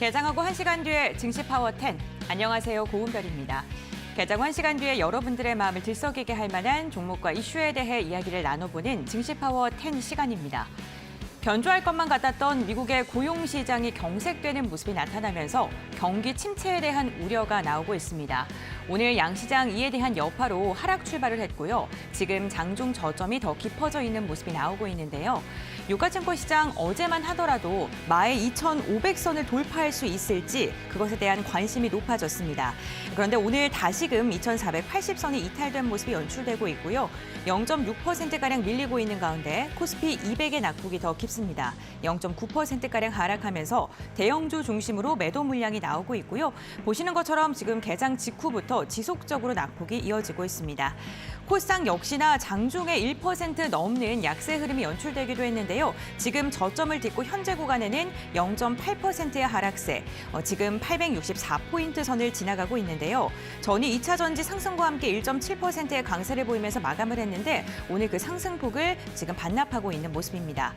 개장하고 1시간 뒤에 증시 파워 10. 안녕하세요, 고은별입니다. 개장 1시간 뒤에 여러분들의 마음을 들썩이게 할 만한 종목과 이슈에 대해 이야기를 나눠보는 증시 파워 10 시간입니다. 견조할 것만 같았던 미국의 고용시장이 경색되는 모습이 나타나면서 경기 침체에 대한 우려가 나오고 있습니다. 오늘 양시장 이에 대한 여파로 하락 출발을 했고요. 지금 장중 저점이 더 깊어져 있는 모습이 나오고 있는데요. 유가증권 시장 어제만 하더라도 마의 2,500선을 돌파할 수 있을지 그것에 대한 관심이 높아졌습니다. 그런데 오늘 다시금 2,480선이 이탈된 모습이 연출되고 있고요. 0.6%가량 밀리고 있는 가운데 코스피 200의 낙폭이 더 깊습니다. 0.9%가량 하락하면서 대형주 중심으로 매도 물량이 나오고 있고요. 보시는 것처럼 지금 개장 직후부터 지속적으로 낙폭이 이어지고 있습니다. 코스닥 역시나 장중에 1% 넘는 약세 흐름이 연출되기도 했는데요. 지금 저점을 딛고 현재 구간에는 0.8%의 하락세, 지금 864포인트 선을 지나가고 있는데요. 전이 2차 전지 상승과 함께 1.7%의 강세를 보이면서 마감을 했는데 오늘 그 상승폭을 지금 반납하고 있는 모습입니다.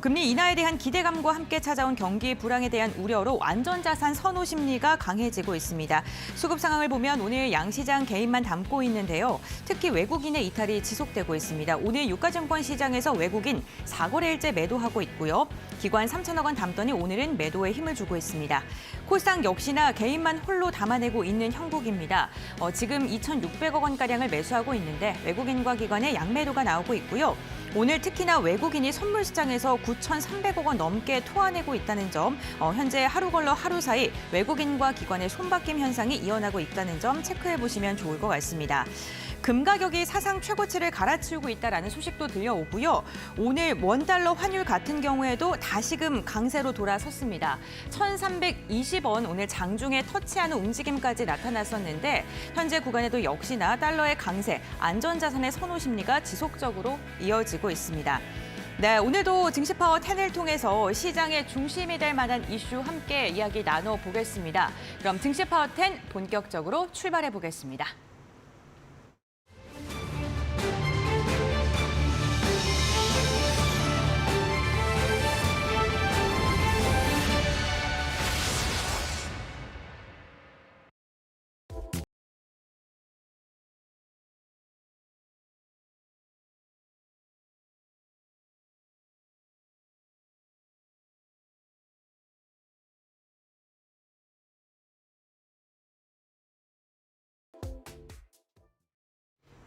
금리 인하에 대한 기대감과 함께 찾아온 경기 불황에 대한 우려로 안전자산 선호 심리가 강해지고 있습니다. 수급 상황을 보면 오늘 양시장 개인만 담고 있는데요. 특히 외국인의 이탈이 지속되고 있습니다. 오늘 유가증권 시장에서 외국인 4거래일째 매도하고 있고요. 기관 3천억 원 담더니 오늘은 매도에 힘을 주고 있습니다. 코스닥 역시나 개인만 홀로 담아내고 있는 형국입니다. 지금 2,600억 원가량을 매수하고 있는데 외국인과 기관의 양매도가 나오고 있고요. 오늘 특히나 외국인이 선물 시장에서 9,300억 원 넘게 토해내고 있다는 점, 현재 하루 걸러 하루 사이 외국인과 기관의 손바뀜 현상이 이어나고 있다는 점 체크해 보시면 좋을 것 같습니다. 금 가격이 사상 최고치를 갈아치우고 있다는 소식도 들려오고요. 오늘 원달러 환율 같은 경우에도 다시금 강세로 돌아섰습니다. 1,320원 오늘 장중에 터치하는 움직임까지 나타났었는데 현재 구간에도 역시나 달러의 강세, 안전자산의 선호 심리가 지속적으로 이어지고 있습니다. 네, 오늘도 증시파워 10을 통해서 시장의 중심이 될 만한 이슈 함께 이야기 나눠보겠습니다. 그럼 증시파워 10 본격적으로 출발해 보겠습니다.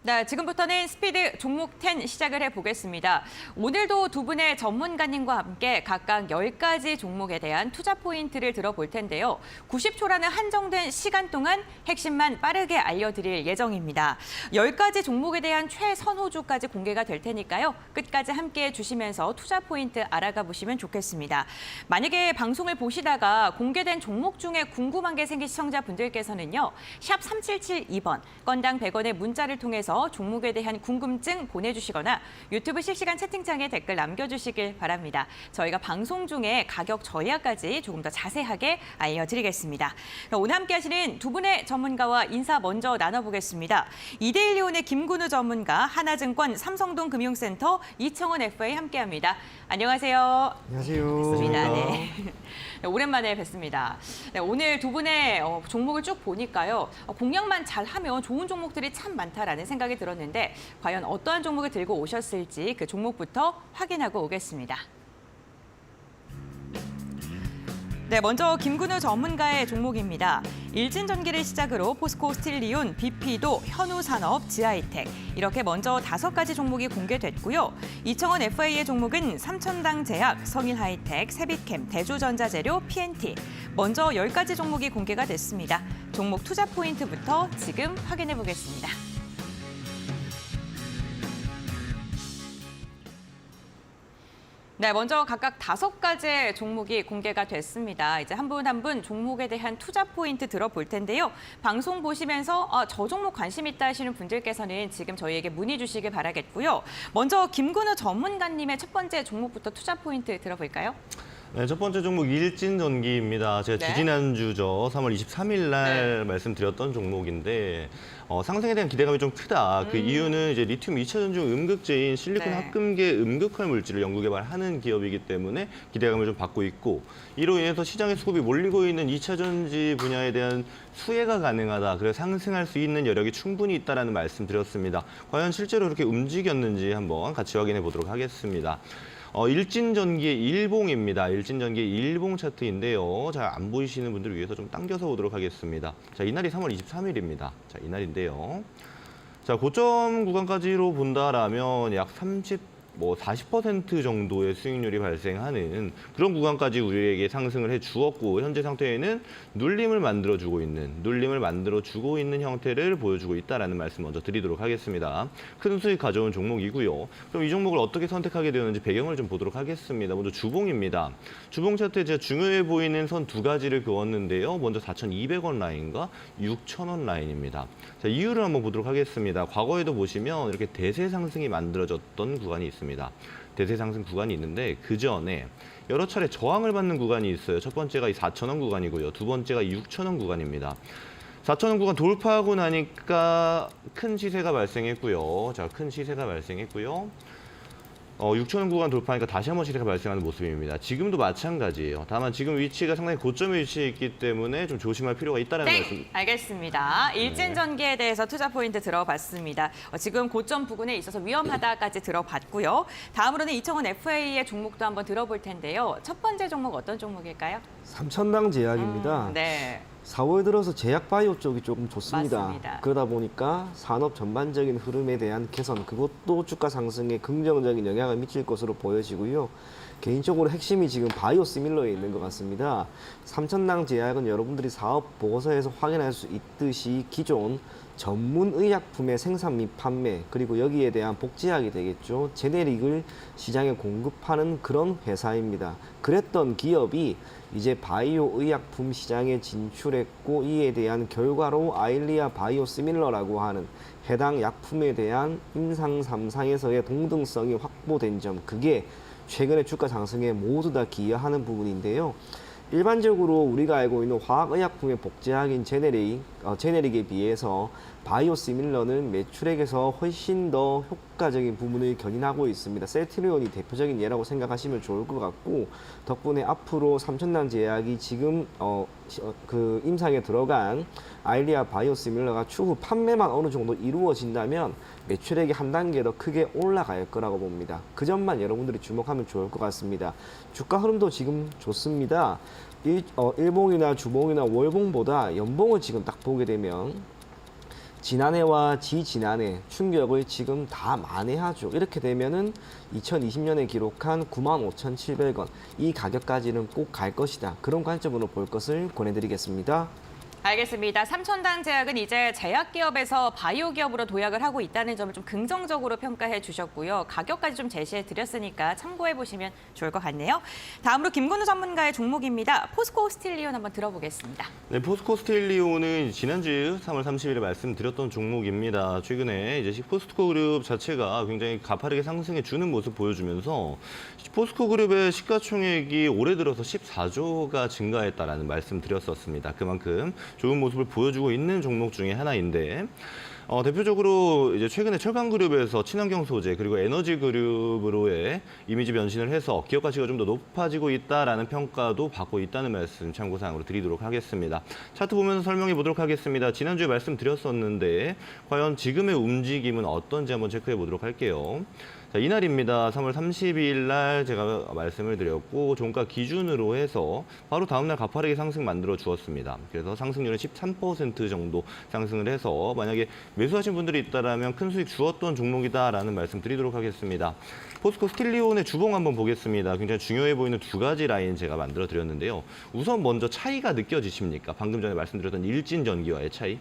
네, 지금부터는 스피드 종목 10 시작을 해보겠습니다. 오늘도 두 분의 전문가님과 함께 각각 10가지 종목에 대한 투자 포인트를 들어볼 텐데요. 90초라는 한정된 시간 동안 핵심만 빠르게 알려드릴 예정입니다. 10가지 종목에 대한 최선호주까지 공개가 될 테니까요. 끝까지 함께해 주시면서 투자 포인트 알아가 보시면 좋겠습니다. 만약에 방송을 보시다가 공개된 종목 중에 궁금한 게 생긴 시청자분들께서는요. 샵 3772번, 건당 100원의 문자를 통해서 종목에 대한 궁금증 보내주시거나 유튜브 실시간 채팅창에 댓글 남겨주시길 바랍니다. 저희가 방송 중에 가격 전략까지 조금 더 자세하게 알려드리겠습니다. 오늘 함께 하시는 두 분의 전문가와 인사 먼저 나눠보겠습니다. 이데일리온의 김근우 전문가, 하나증권 삼성동 금융센터 이청원 FA 함께합니다. 안녕하세요. 안녕하세요. 뵙습니다. 네. 오랜만에 뵙습니다. 네, 오늘 두 분의 종목을 쭉 보니까요. 공략만 잘하면 좋은 종목들이 참 많다라는 생각이 들었는데 과연 어떠한 종목을 들고 오셨을지 그 종목부터 확인하고 오겠습니다. 네, 먼저 김근우 전문가의 종목입니다. 일진전기를 시작으로 포스코 스틸리온, BP도, 현우산업, 지하이텍 이렇게 먼저 5가지 종목이 공개됐고요. 이청원 FA의 종목은 삼천당제약, 성일하이텍, 세빛캠, 대조전자재료, PNT 먼저 10가지 종목이 공개가 됐습니다. 종목 투자 포인트부터 지금 확인해 보겠습니다. 네, 먼저 각각 5가지의 종목이 공개가 됐습니다. 이제 한 분 한 분 종목에 대한 투자 포인트 들어볼 텐데요. 방송 보시면서 저 종목 관심 있다 하시는 분들께서는 지금 저희에게 문의 주시길 바라겠고요. 먼저 김근우 전문가님의 첫 번째 종목부터 투자 포인트 들어볼까요? 네, 첫 번째 종목 일진전기입니다. 제가 네. 지지난주죠. 3월 23일 날 네. 말씀드렸던 종목인데 상승에 대한 기대감이 좀 크다. 그 이유는 이제 리튬 2차 전지 음극재인 실리콘 네. 합금계 음극할 물질을 연구 개발하는 기업이기 때문에 기대감을 좀 받고 있고 이로 인해서 시장의 수급이 몰리고 있는 2차 전지 분야에 대한 수혜가 가능하다. 그래서 상승할 수 있는 여력이 충분히 있다라는 말씀드렸습니다. 과연 실제로 그렇게 움직였는지 한번 같이 확인해 보도록 하겠습니다. 일진전기의 일봉입니다. 일진전기의 일봉 차트인데요. 잘 안 보이시는 분들을 위해서 좀 당겨서 보도록 하겠습니다. 자, 이날이 3월 23일입니다. 자, 이날인데요. 자, 고점 구간까지로 본다라면 약 40% 정도의 수익률이 발생하는 그런 구간까지 우리에게 상승을 해 주었고 현재 상태에는 눌림을 만들어주고 있는 형태를 보여주고 있다라는 말씀 먼저 드리도록 하겠습니다. 큰 수익 가져온 종목이고요. 그럼 이 종목을 어떻게 선택하게 되었는지 배경을 좀 보도록 하겠습니다. 먼저 주봉입니다. 주봉 차트에 제가 중요해 보이는 선 두 가지를 그었는데요. 먼저 4,200원 라인과 6,000원 라인입니다. 자, 이유를 한번 보도록 하겠습니다. 과거에도 보시면 이렇게 대세 상승이 만들어졌던 구간이 있습니다. 대세 상승 구간이 있는데 그 전에 여러 차례 저항을 받는 구간이 있어요. 첫 번째가 이 4,000원 구간이고요. 두 번째가 6,000원 구간입니다. 4,000원 구간 돌파하고 나니까 큰 시세가 발생했고요. 자, 큰 시세가 발생했고요. 6,000원 구간 돌파하니까 다시 한번 시세가 발생하는 모습입니다. 지금도 마찬가지예요. 다만 지금 위치가 상당히 고점에 위치해 있기 때문에 좀 조심할 필요가 있다는 네, 말씀. 알겠습니다. 일진전기에 대해서 투자 포인트 들어봤습니다. 지금 고점 부근에 있어서 위험하다까지 들어봤고요. 다음으로는 이청원 FA의 종목도 한번 들어볼 텐데요. 첫 번째 종목 어떤 종목일까요? 삼천당 제약입니다. 네. 4월 들어서 제약 바이오 쪽이 조금 좋습니다. 맞습니다. 그러다 보니까 산업 전반적인 흐름에 대한 개선, 그것도 주가 상승에 긍정적인 영향을 미칠 것으로 보여지고요. 개인적으로 핵심이 지금 바이오 시밀러에 있는 것 같습니다. 삼천당 제약은 여러분들이 사업 보고서에서 확인할 수 있듯이 기존 전문 의약품의 생산 및 판매, 그리고 여기에 대한 복제약이 되겠죠. 제네릭을 시장에 공급하는 그런 회사입니다. 그랬던 기업이 이제 바이오 의약품 시장에 진출했고 이에 대한 결과로 아일리아 바이오 시밀러라고 하는 해당 약품에 대한 임상 3상에서의 동등성이 확보된 점, 그게 최근의 주가 상승에 모두 다 기여하는 부분인데요. 일반적으로 우리가 알고 있는 화학의약품의 복제약인 제네릭에 비해서 바이오 시밀러는 매출액에서 훨씬 더 효과적인 부분을 견인하고 있습니다. 셀트리온이 대표적인 예라고 생각하시면 좋을 것 같고, 덕분에 앞으로 삼천당 제약이 지금 그 임상에 들어간 아일리아 바이오 시밀러가 추후 판매만 어느 정도 이루어진다면 매출액이 한 단계 더 크게 올라갈 거라고 봅니다. 그 점만 여러분들이 주목하면 좋을 것 같습니다. 주가 흐름도 지금 좋습니다. 일봉이나 주봉이나 월봉보다 연봉을 지금 딱 보게 되면 지난해와 지지난해 충격을 지금 다 만회하죠. 이렇게 되면은 2020년에 기록한 95,700원 이 가격까지는 꼭 갈 것이다. 그런 관점으로 볼 것을 권해드리겠습니다. 알겠습니다. 삼천당 제약은 이제 제약기업에서 바이오 기업으로 도약을 하고 있다는 점을 좀 긍정적으로 평가해 주셨고요. 가격까지 좀 제시해 드렸으니까 참고해 보시면 좋을 것 같네요. 다음으로 김근우 전문가의 종목입니다. 포스코 스틸리온 한번 들어보겠습니다. 네, 포스코 스틸리온은 지난주 3월 30일에 말씀드렸던 종목입니다. 최근에 이제 포스코 그룹 자체가 굉장히 가파르게 상승해 주는 모습 보여주면서 포스코 그룹의 시가총액이 올해 들어서 14조가 증가했다라는 말씀드렸었습니다. 그만큼 좋은 모습을 보여주고 있는 종목 중에 하나인데 대표적으로 이제 최근에 철강그룹에서 친환경 소재 그리고 에너지그룹으로의 이미지 변신을 해서 기업 가치가 좀 더 높아지고 있다라는 평가도 받고 있다는 말씀 참고사항으로 드리도록 하겠습니다. 차트 보면서 설명해 보도록 하겠습니다. 지난주에 말씀드렸었는데 과연 지금의 움직임은 어떤지 한번 체크해 보도록 할게요. 자, 이날입니다. 3월 30일 날 제가 말씀을 드렸고 종가 기준으로 해서 바로 다음날 가파르게 상승 만들어 주었습니다. 그래서 상승률은 13% 정도 상승을 해서 만약에 매수하신 분들이 있다면 큰 수익 주었던 종목이다라는 말씀 드리도록 하겠습니다. 포스코 스틸리온의 주봉 한번 보겠습니다. 굉장히 중요해 보이는 두 가지 라인 제가 만들어 드렸는데요. 우선 먼저 차이가 느껴지십니까? 방금 전에 말씀드렸던 일진전기와의 차이.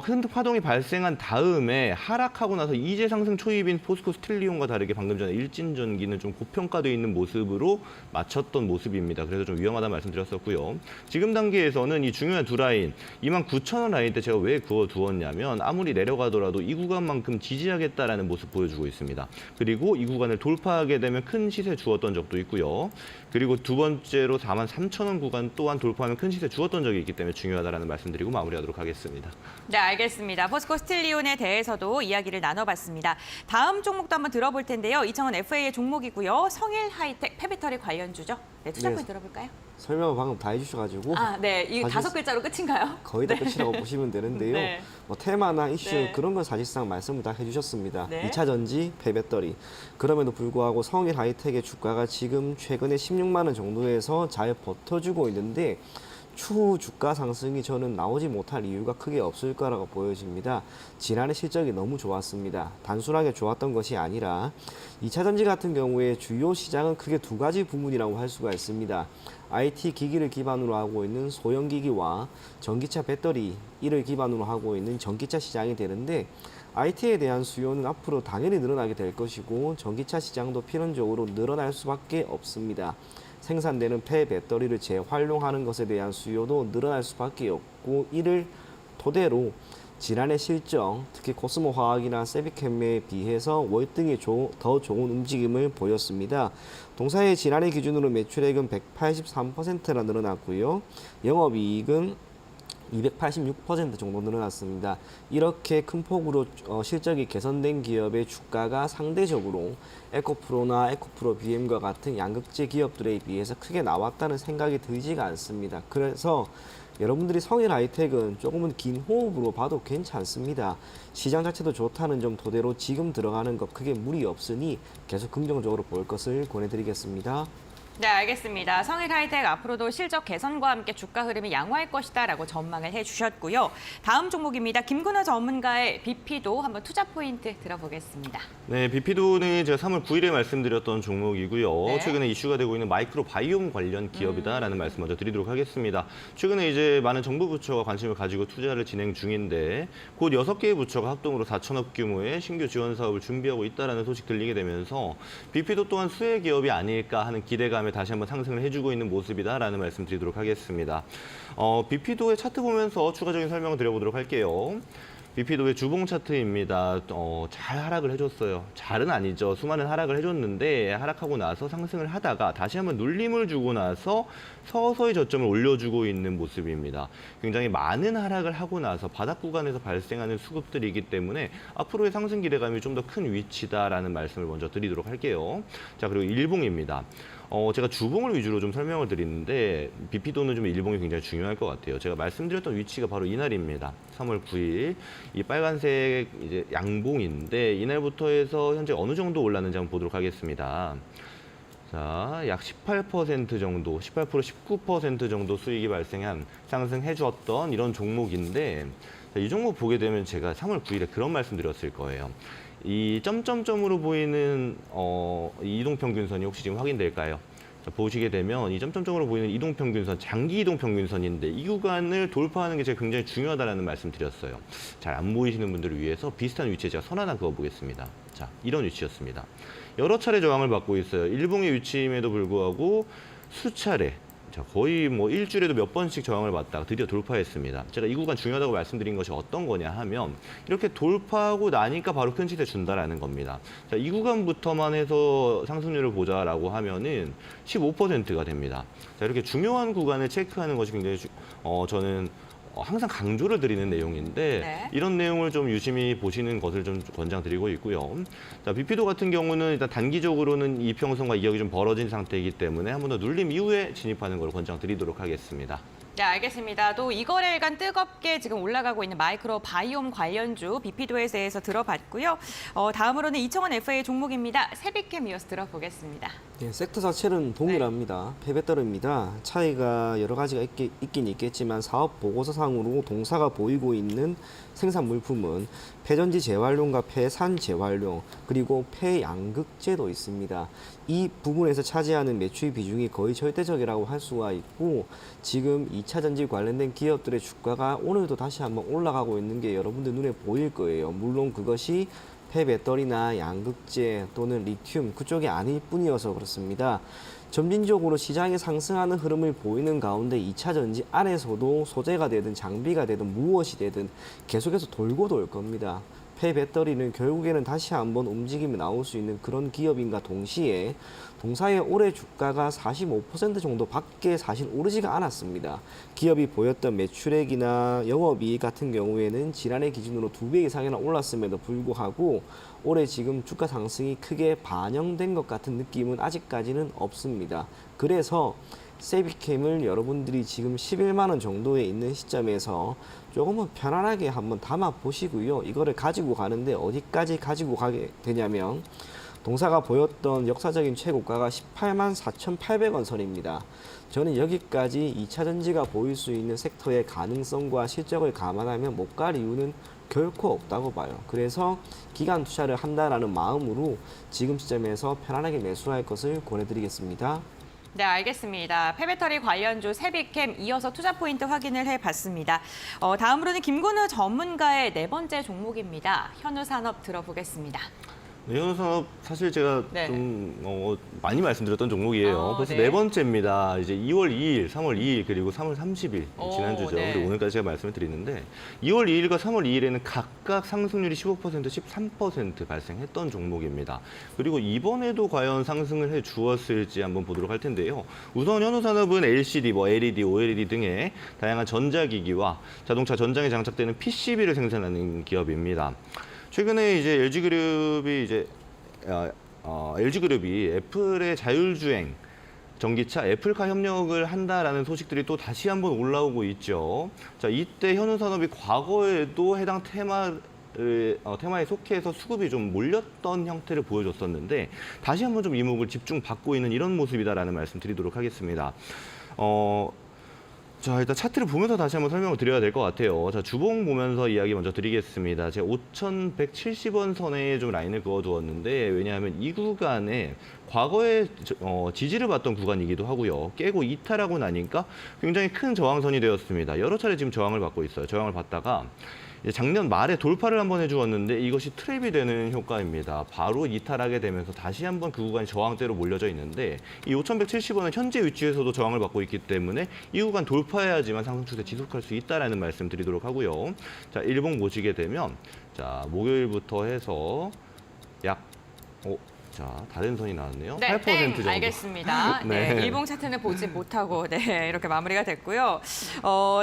큰 파동이 발생한 다음에 하락하고 나서 이제 상승 초입인 포스코 스틸리온과 다르게 방금 전에 일진전기는 좀 고평가되어 있는 모습으로 맞췄던 모습입니다. 그래서 좀 위험하다는 말씀드렸었고요. 지금 단계에서는 이 중요한 두 라인, 29,000원 라인 때 제가 왜 그어두었냐면 아무리 내려가더라도 이 구간만큼 지지하겠다라는 모습 보여주고 있습니다. 그리고 이 구간을 돌파하게 되면 큰 시세 주었던 적도 있고요. 그리고 두 번째로 43,000원 구간 또한 돌파하면 큰 시세 주었던 적이 있기 때문에 중요하다는 말씀드리고 마무리하도록 하겠습니다. 네, 알겠습니다. 포스코 스틸리온에 대해서도 이야기를 나눠봤습니다. 다음 종목도 한번 들어볼 텐데요. 이청은 FA의 종목이고요. 성일 하이텍 폐배터리 관련주죠. 네, 투자 포인트 들어볼까요? 설명을 방금 다 해주셔가지고 네, 이 사실 5글자로 끝인가요? 거의 다 끝이라고 보시면 되는데요. 네. 뭐 테마나 이슈 네. 그런 건 사실상 말씀을 다 해주셨습니다. 네. 2차 전지, 폐배터리. 그럼에도 불구하고 성일 하이텍의 주가가 지금 최근에 16만 원 정도에서 잘 버텨주고 있는데 추후 주가 상승이 저는 나오지 못할 이유가 크게 없을 거라고 보여집니다. 지난해 실적이 너무 좋았습니다. 단순하게 좋았던 것이 아니라 2차 전지 같은 경우에 주요 시장은 크게 두 가지 부문이라고 할 수가 있습니다. IT 기기를 기반으로 하고 있는 소형기기와 전기차 배터리 이를 기반으로 하고 있는 전기차 시장이 되는데 IT에 대한 수요는 앞으로 당연히 늘어나게 될 것이고 전기차 시장도 필연적으로 늘어날 수밖에 없습니다. 생산되는 폐배터리를 재활용하는 것에 대한 수요도 늘어날 수밖에 없고 이를 토대로 지난해 실적, 특히 코스모화학이나 세비캠에 비해서 월등히 더 좋은 움직임을 보였습니다. 동사의 지난해 기준으로 매출액은 183%나 늘어났고요. 영업이익은 286% 정도 늘어났습니다. 이렇게 큰 폭으로 실적이 개선된 기업의 주가가 상대적으로 에코프로나 에코프로 BM과 같은 양극재 기업들에 비해서 크게 나왔다는 생각이 들지가 않습니다. 그래서 여러분들이 성일 하이텍은 조금은 긴 호흡으로 봐도 괜찮습니다. 시장 자체도 좋다는 점 토대로 지금 들어가는 것 크게 무리 없으니 계속 긍정적으로 볼 것을 권해드리겠습니다. 네, 알겠습니다. 성일 하이텍 앞으로도 실적 개선과 함께 주가 흐름이 양호할 것이다라고 전망을 해주셨고요. 다음 종목입니다. 김근호 전문가의 BP도 한번 투자 포인트 들어보겠습니다. 네, BP도는 제가 3월 9일에 말씀드렸던 종목이고요. 네. 최근에 이슈가 되고 있는 마이크로 바이옴 관련 기업이다라는 말씀 먼저 드리도록 하겠습니다. 최근에 이제 많은 정부 부처가 관심을 가지고 투자를 진행 중인데 곧 6개의 부처가 합동으로 4천억 규모의 신규 지원 사업을 준비하고 있다라는 소식 들리게 되면서 BP도 또한 수혜 기업이 아닐까 하는 기대감에 다시 한번 상승을 해주고 있는 모습이다라는 말씀 드리도록 하겠습니다. BP도의 차트 보면서 추가적인 설명을 드려보도록 할게요. BP도의 주봉 차트입니다. 잘 하락을 해줬어요. 잘은 아니죠. 수많은 하락을 해줬는데 하락하고 나서 상승을 하다가 다시 한번 눌림을 주고 나서 서서히 저점을 올려주고 있는 모습입니다. 굉장히 많은 하락을 하고 나서 바닥 구간에서 발생하는 수급들이기 때문에 앞으로의 상승 기대감이 좀 더 큰 위치다라는 말씀을 먼저 드리도록 할게요. 자, 그리고 일봉입니다. 제가 주봉을 위주로 좀 설명을 드리는데 BP도는 좀 일봉이 굉장히 중요할 것 같아요. 제가 말씀드렸던 위치가 바로 이날입니다. 3월 9일 이 빨간색 이제 양봉인데 이날부터 해서 현재 어느 정도 올랐는지 한번 보도록 하겠습니다. 자, 약 18% 정도, 18%, 19% 정도 수익이 발생한 상승해 주었던 이런 종목인데 이 종목 보게 되면 제가 3월 9일에 그런 말씀 드렸을 거예요. 이 점점점으로 보이는 이 이동평균선이 혹시 지금 확인될까요? 자, 보시게 되면 이 점점점으로 보이는 이동평균선, 장기 이동평균선인데 이 구간을 돌파하는 게 제가 굉장히 중요하다는 말씀 드렸어요. 잘 안 보이시는 분들을 위해서 비슷한 위치에 제가 선 하나 그어보겠습니다. 자, 이런 위치였습니다. 여러 차례 저항을 받고 있어요. 일봉의 위치임에도 불구하고 수차례, 자, 거의 뭐 일주일에도 몇 번씩 저항을 받다가 드디어 돌파했습니다. 제가 이 구간 중요하다고 말씀드린 것이 어떤 거냐 하면 이렇게 돌파하고 나니까 바로 큰 시세 준다라는 겁니다. 자, 이 구간부터만 해서 상승률을 보자라고 하면은 15%가 됩니다. 자, 이렇게 중요한 구간을 체크하는 것이 굉장히 저는 항상 강조를 드리는 내용인데 네. 이런 내용을 좀 유심히 보시는 것을 좀 권장드리고 있고요. 자, BP도 같은 경우는 일단 단기적으로는 이평선과 이격이 좀 벌어진 상태이기 때문에 한 번 더 눌림 이후에 진입하는 걸 권장드리도록 하겠습니다. 네, 알겠습니다. 또 이 거래일간 뜨겁게 지금 올라가고 있는 마이크로 바이옴 관련주 BP도에 대해서 들어봤고요. 다음으로는 이청원 FA 종목입니다. 세비캠 이어서 들어보겠습니다. 네, 섹터 자체는 동일합니다. 폐배터리입니다. 차이가 여러 가지가 있긴 있겠지만 사업 보고서상으로 동사가 보이고 있는 생산 물품은 폐전지 재활용과 폐산 재활용, 그리고 폐양극재도 있습니다. 이 부분에서 차지하는 매출 비중이 거의 절대적이라고 할 수가 있고, 지금 2차 전지 관련된 기업들의 주가가 오늘도 다시 한번 올라가고 있는 게 여러분들 눈에 보일 거예요. 물론 그것이 폐배터리나 양극재 또는 리튬 그쪽이 아닐 뿐이어서 그렇습니다. 점진적으로 시장이 상승하는 흐름을 보이는 가운데 2차 전지 안에서도 소재가 되든 장비가 되든 무엇이 되든 계속해서 돌고 돌 겁니다. 폐배터리는 결국에는 다시 한번 움직임이 나올 수 있는 그런 기업인가 동시에 동사의 올해 주가가 45% 정도 밖에 사실 오르지가 않았습니다. 기업이 보였던 매출액이나 영업이익 같은 경우에는 지난해 기준으로 2배 이상이나 올랐음에도 불구하고 올해 지금 주가 상승이 크게 반영된 것 같은 느낌은 아직까지는 없습니다. 그래서 세비캠을 여러분들이 지금 11만 원 정도에 있는 시점에서 조금은 편안하게 한번 담아 보시고요. 이거를 가지고 가는데 어디까지 가지고 가게 되냐면 동사가 보였던 역사적인 최고가가 18만 4,800원 선입니다. 저는 여기까지 2차 전지가 보일 수 있는 섹터의 가능성과 실적을 감안하면 못 갈 이유는 결코 없다고 봐요. 그래서 기간 투자를 한다라는 마음으로 지금 시점에서 편안하게 매수할 것을 권해드리겠습니다. 네, 알겠습니다. 폐배터리 관련주 세비캠 이어서 투자 포인트 확인을 해봤습니다. 다음으로는 김근우 전문가의 네 번째 종목입니다. 현우산업 들어보겠습니다. 네, 현우산업 사실 제가 네. 좀 많이 말씀드렸던 종목이에요. 벌써 네. 네 번째입니다. 이제 2월 2일, 3월 2일 그리고 3월 30일 지난주죠. 네. 그리고 오늘까지 제가 말씀을 드리는데 2월 2일과 3월 2일에는 각각 상승률이 15%, 13% 발생했던 종목입니다. 그리고 이번에도 과연 상승을 해 주었을지 한번 보도록 할 텐데요. 우선 현우산업은 LCD, LED, OLED 등의 다양한 전자기기와 자동차 전장에 장착되는 PCB를 생산하는 기업입니다. 최근에 이제 LG그룹이 애플의 자율주행 전기차 애플카 협력을 한다라는 소식들이 또 다시 한번 올라오고 있죠. 자, 이때 현우산업이 과거에도 해당 테마에 속해서 수급이 좀 몰렸던 형태를 보여줬었는데 다시 한번 좀 이목을 집중 받고 있는 이런 모습이다라는 말씀 드리도록 하겠습니다. 자, 일단 차트를 보면서 다시 한번 설명을 드려야 될 것 같아요. 자, 주봉 보면서 이야기 먼저 드리겠습니다. 제가 5,170원 선에 좀 라인을 그어두었는데 왜냐하면 이 구간에 과거에 지지를 받던 구간이기도 하고요. 깨고 이탈하고 나니까 굉장히 큰 저항선이 되었습니다. 여러 차례 지금 저항을 받고 있어요. 저항을 받다가 작년 말에 돌파를 한번 해주었는데 이것이 트랩이 되는 효과입니다. 바로 이탈하게 되면서 다시 한번 그 구간이 저항대로 몰려져 있는데 이 5,170원은 현재 위치에서도 저항을 받고 있기 때문에 이 구간 돌파해야지만 상승 추세 지속할 수 있다라는 말씀 드리도록 하고요. 자, 일봉 보시게 되면 자, 목요일부터 해서 자, 다른 선이 나왔네요. 네, 8% 정도. 알겠습니다. 네. 네. 일봉 차트는 보지 못하고 네, 이렇게 마무리가 됐고요.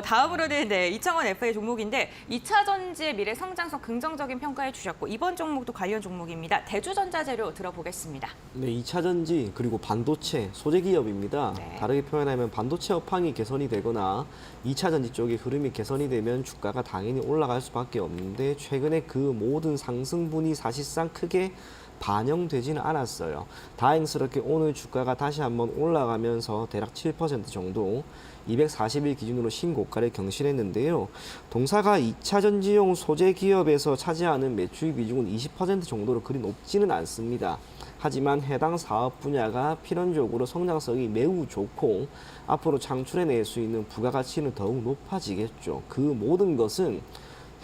다음으로는 네, 이창원 FA 종목인데 2차 전지의 미래 성장성 긍정적인 평가해 주셨고 이번 종목도 관련 종목입니다. 대주전자재료 들어보겠습니다. 네, 2차 전지 그리고 반도체 소재 기업입니다. 네. 다르게 표현하면 반도체 업황이 개선이 되거나 2차 전지 쪽의 흐름이 개선이 되면 주가가 당연히 올라갈 수밖에 없는데 최근에 그 모든 상승분이 사실상 크게 반영되지는 않았어요. 다행스럽게 오늘 주가가 다시 한번 올라가면서 대략 7% 정도 240일 기준으로 신고가를 경신했는데요. 동사가 2차 전지용 소재 기업에서 차지하는 매출 비중은 20% 정도로 그리 높지는 않습니다. 하지만 해당 사업 분야가 필연적으로 성장성이 매우 좋고 앞으로 창출해낼 수 있는 부가가치는 더욱 높아지겠죠. 그 모든 것은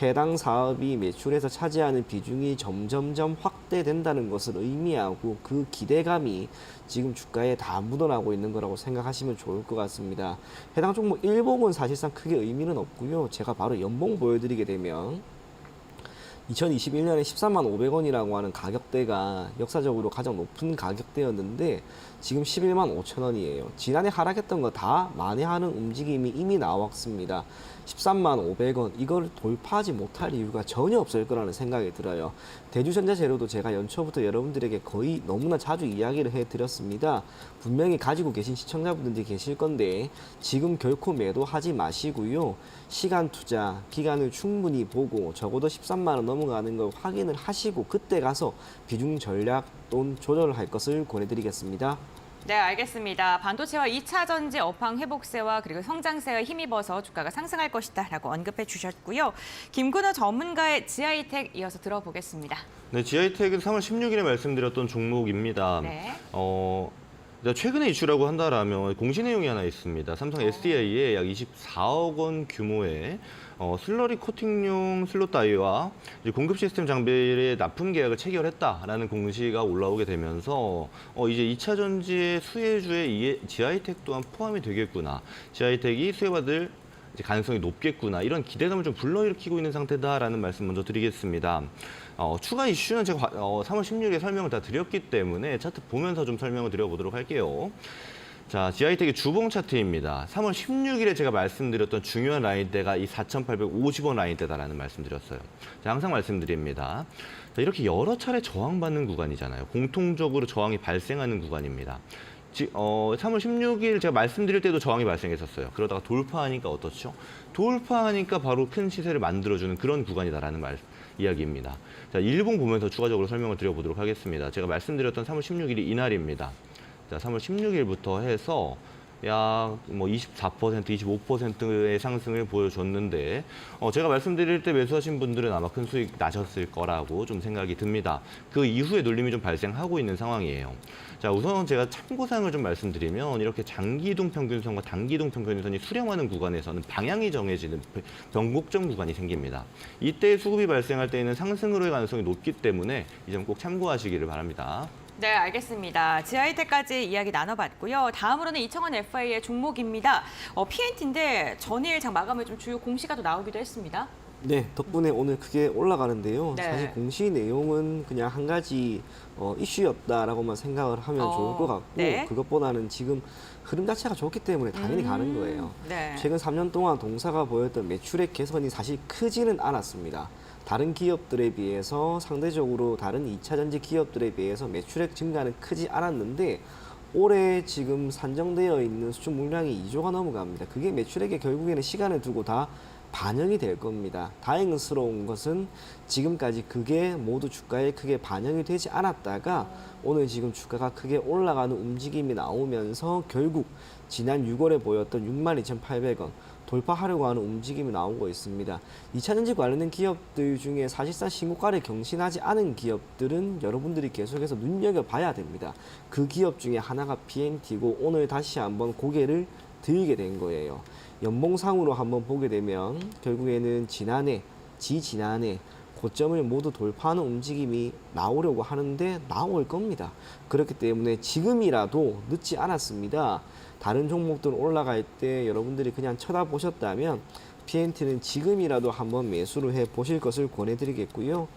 해당 사업이 매출에서 차지하는 비중이 점점점 확대된다는 것을 의미하고 그 기대감이 지금 주가에 다 묻어나고 있는 거라고 생각하시면 좋을 것 같습니다. 해당 종목 일봉은 사실상 크게 의미는 없고요. 제가 바로 연봉 보여드리게 되면 2021년에 13만 500원이라고 하는 가격대가 역사적으로 가장 높은 가격대였는데 지금 11만 5천 원이에요. 지난해 하락했던 거 다 만회하는 움직임이 이미 나왔습니다. 13만 500원 이걸 돌파하지 못할 이유가 전혀 없을 거라는 생각이 들어요. 대주전자재료도 제가 연초부터 여러분들에게 거의 너무나 자주 이야기를 해드렸습니다. 분명히 가지고 계신 시청자분들이 계실 건데 지금 결코 매도하지 마시고요. 시간 투자, 기간을 충분히 보고 적어도 13만 원 넘어가는 걸 확인을 하시고 그때 가서 비중 전략 또는 조절을 할 것을 권해드리겠습니다. 네, 알겠습니다. 반도체와 2차 전지 업황 회복세와 그리고 성장세에 힘입어서 주가가 상승할 것이다라고 언급해 주셨고요. 김근우 전문가의 GI텍 이어서 들어보겠습니다. 네, GI텍은 3월 16일에 말씀드렸던 종목입니다. 네. 최근에 이슈라고 한다라면 공시 내용이 하나 있습니다. 삼성 SDI에 약 24억 원 규모의 슬러리 코팅용 슬롯 다이와 공급 시스템 장비의 납품 계약을 체결했다라는 공시가 올라오게 되면서 이제 2차 전지의 수혜주에 GI텍 또한 포함이 되겠구나. GI텍이 수혜받을 이제 가능성이 높겠구나. 이런 기대감을 좀 불러일으키고 있는 상태다라는 말씀 먼저 드리겠습니다. 추가 이슈는 제가 3월 16일에 설명을 다 드렸기 때문에 차트 보면서 좀 설명을 드려보도록 할게요. 자, GI텍의 주봉 차트입니다. 3월 16일에 제가 말씀드렸던 중요한 라인대가 이 4,850원 라인대다라는 말씀드렸어요. 자, 항상 말씀드립니다. 자, 이렇게 여러 차례 저항받는 구간이잖아요. 공통적으로 저항이 발생하는 구간입니다. 3월 16일 제가 말씀드릴 때도 저항이 발생했었어요. 그러다가 돌파하니까 어떻죠? 돌파하니까 바로 큰 시세를 만들어주는 그런 구간이다라는 이야기입니다. 자, 일봉 보면서 추가적으로 설명을 드려보도록 하겠습니다. 제가 말씀드렸던 3월 16일이 이날입니다. 자, 3월 16일부터 해서 약 24%, 25%의 상승을 보여줬는데 제가 말씀드릴 때 매수하신 분들은 아마 큰 수익 나셨을 거라고 좀 생각이 듭니다. 그 이후에 눌림이 좀 발생하고 있는 상황이에요. 자, 우선 제가 참고사항을 좀 말씀드리면 이렇게 장기이동 평균선과 단기이동 평균선이 수렴하는 구간에서는 방향이 정해지는 변곡점 구간이 생깁니다. 이때 수급이 발생할 때에는 상승으로의 가능성이 높기 때문에 이 점 꼭 참고하시기를 바랍니다. 네, 알겠습니다. GI텍까지 이야기 나눠봤고요. 다음으로는 이청원 FI의 종목입니다. PNT인데 전일 장 마감을 좀 주요 공시가 또 나오기도 했습니다. 네, 덕분에 오늘 크게 올라가는데요. 네. 사실 공시 내용은 그냥 한 가지 이슈였다라고만 생각을 하면 좋을 것 같고 네. 그것보다는 지금 흐름 자체가 좋기 때문에 당연히 가는 거예요. 네. 최근 3년 동안 동사가 보였던 매출액 개선이 사실 크지는 않았습니다. 다른 기업들에 비해서 상대적으로 다른 2차 전지 기업들에 비해서 매출액 증가는 크지 않았는데 올해 지금 산정되어 있는 수출 물량이 2조가 넘어갑니다. 그게 매출액에 결국에는 시간을 두고 다 반영이 될 겁니다. 다행스러운 것은 지금까지 그게 모두 주가에 크게 반영이 되지 않았다가 오늘 지금 주가가 크게 올라가는 움직임이 나오면서 결국 지난 6월에 보였던 62,800원 돌파하려고 하는 움직임이 나오고 있습니다. 2차 전지 관련된 기업들 중에 사실상 신고가를 경신하지 않은 기업들은 여러분들이 계속해서 눈여겨봐야 됩니다. 그 기업 중에 하나가 PNT고 오늘 다시 한번 고개를 들게 된 거예요. 연봉상으로 한번 보게 되면 결국에는 지난해 고점을 모두 돌파하는 움직임이 나오려고 하는데 나올 겁니다. 그렇기 때문에 지금이라도 늦지 않았습니다. 다른 종목들 올라갈 때 여러분들이 그냥 쳐다보셨다면 PNT는 지금이라도 한번 매수를 해 보실 것을 권해드리겠고요.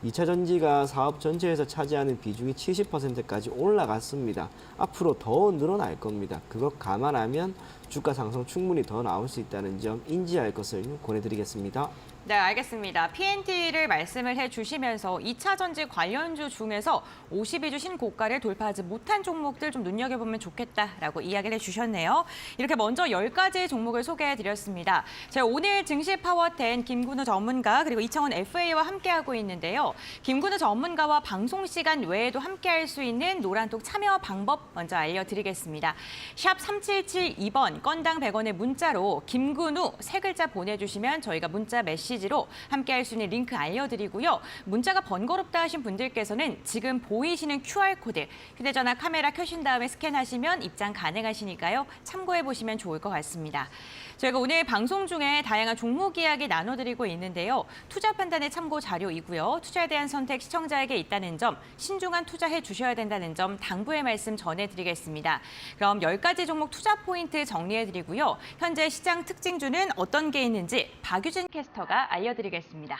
2차 전지가 사업 전체에서 차지하는 비중이 70%까지 올라갔습니다. 앞으로 더 늘어날 겁니다. 그것 감안하면 주가 상승 충분히 더 나올 수 있다는 점 인지할 것을 권해드리겠습니다. 네, 알겠습니다. PNT를 말씀을 해주시면서 2차 전지 관련주 중에서 52주 신고가를 돌파하지 못한 종목들 좀 눈여겨보면 좋겠다라고 이야기를 해주셨네요. 이렇게 먼저 10가지 종목을 소개해드렸습니다. 제가 오늘 증시 파워10 김근우 전문가 그리고 이청원 FA와 함께하고 있는데요. 김근우 전문가와 방송 시간 외에도 함께할 수 있는 노란톡 참여 방법 먼저 알려드리겠습니다. 샵 3772번 건당 100원의 문자로 김근우 세 글자 보내주시면 저희가 문자 메시지로 함께할 수 있는 링크 알려드리고요. 문자가 번거롭다 하신 분들께서는 지금 보이시는 QR코드 휴대전화 카메라 켜신 다음에 스캔하시면 입장 가능하시니까요. 참고해보시면 좋을 것 같습니다. 저희가 오늘 방송 중에 다양한 종목 이야기 나눠드리고 있는데요. 투자 판단의 참고 자료이고요. 투자에 대한 선택 시청자에게 있다는 점, 신중한 투자해 주셔야 된다는 점 당부의 말씀 전해드리겠습니다. 그럼 10가지 종목 투자 포인트 정리해드리고요. 현재 시장 특징주는 어떤 게 있는지 박유진 캐스터가 알려드리겠습니다.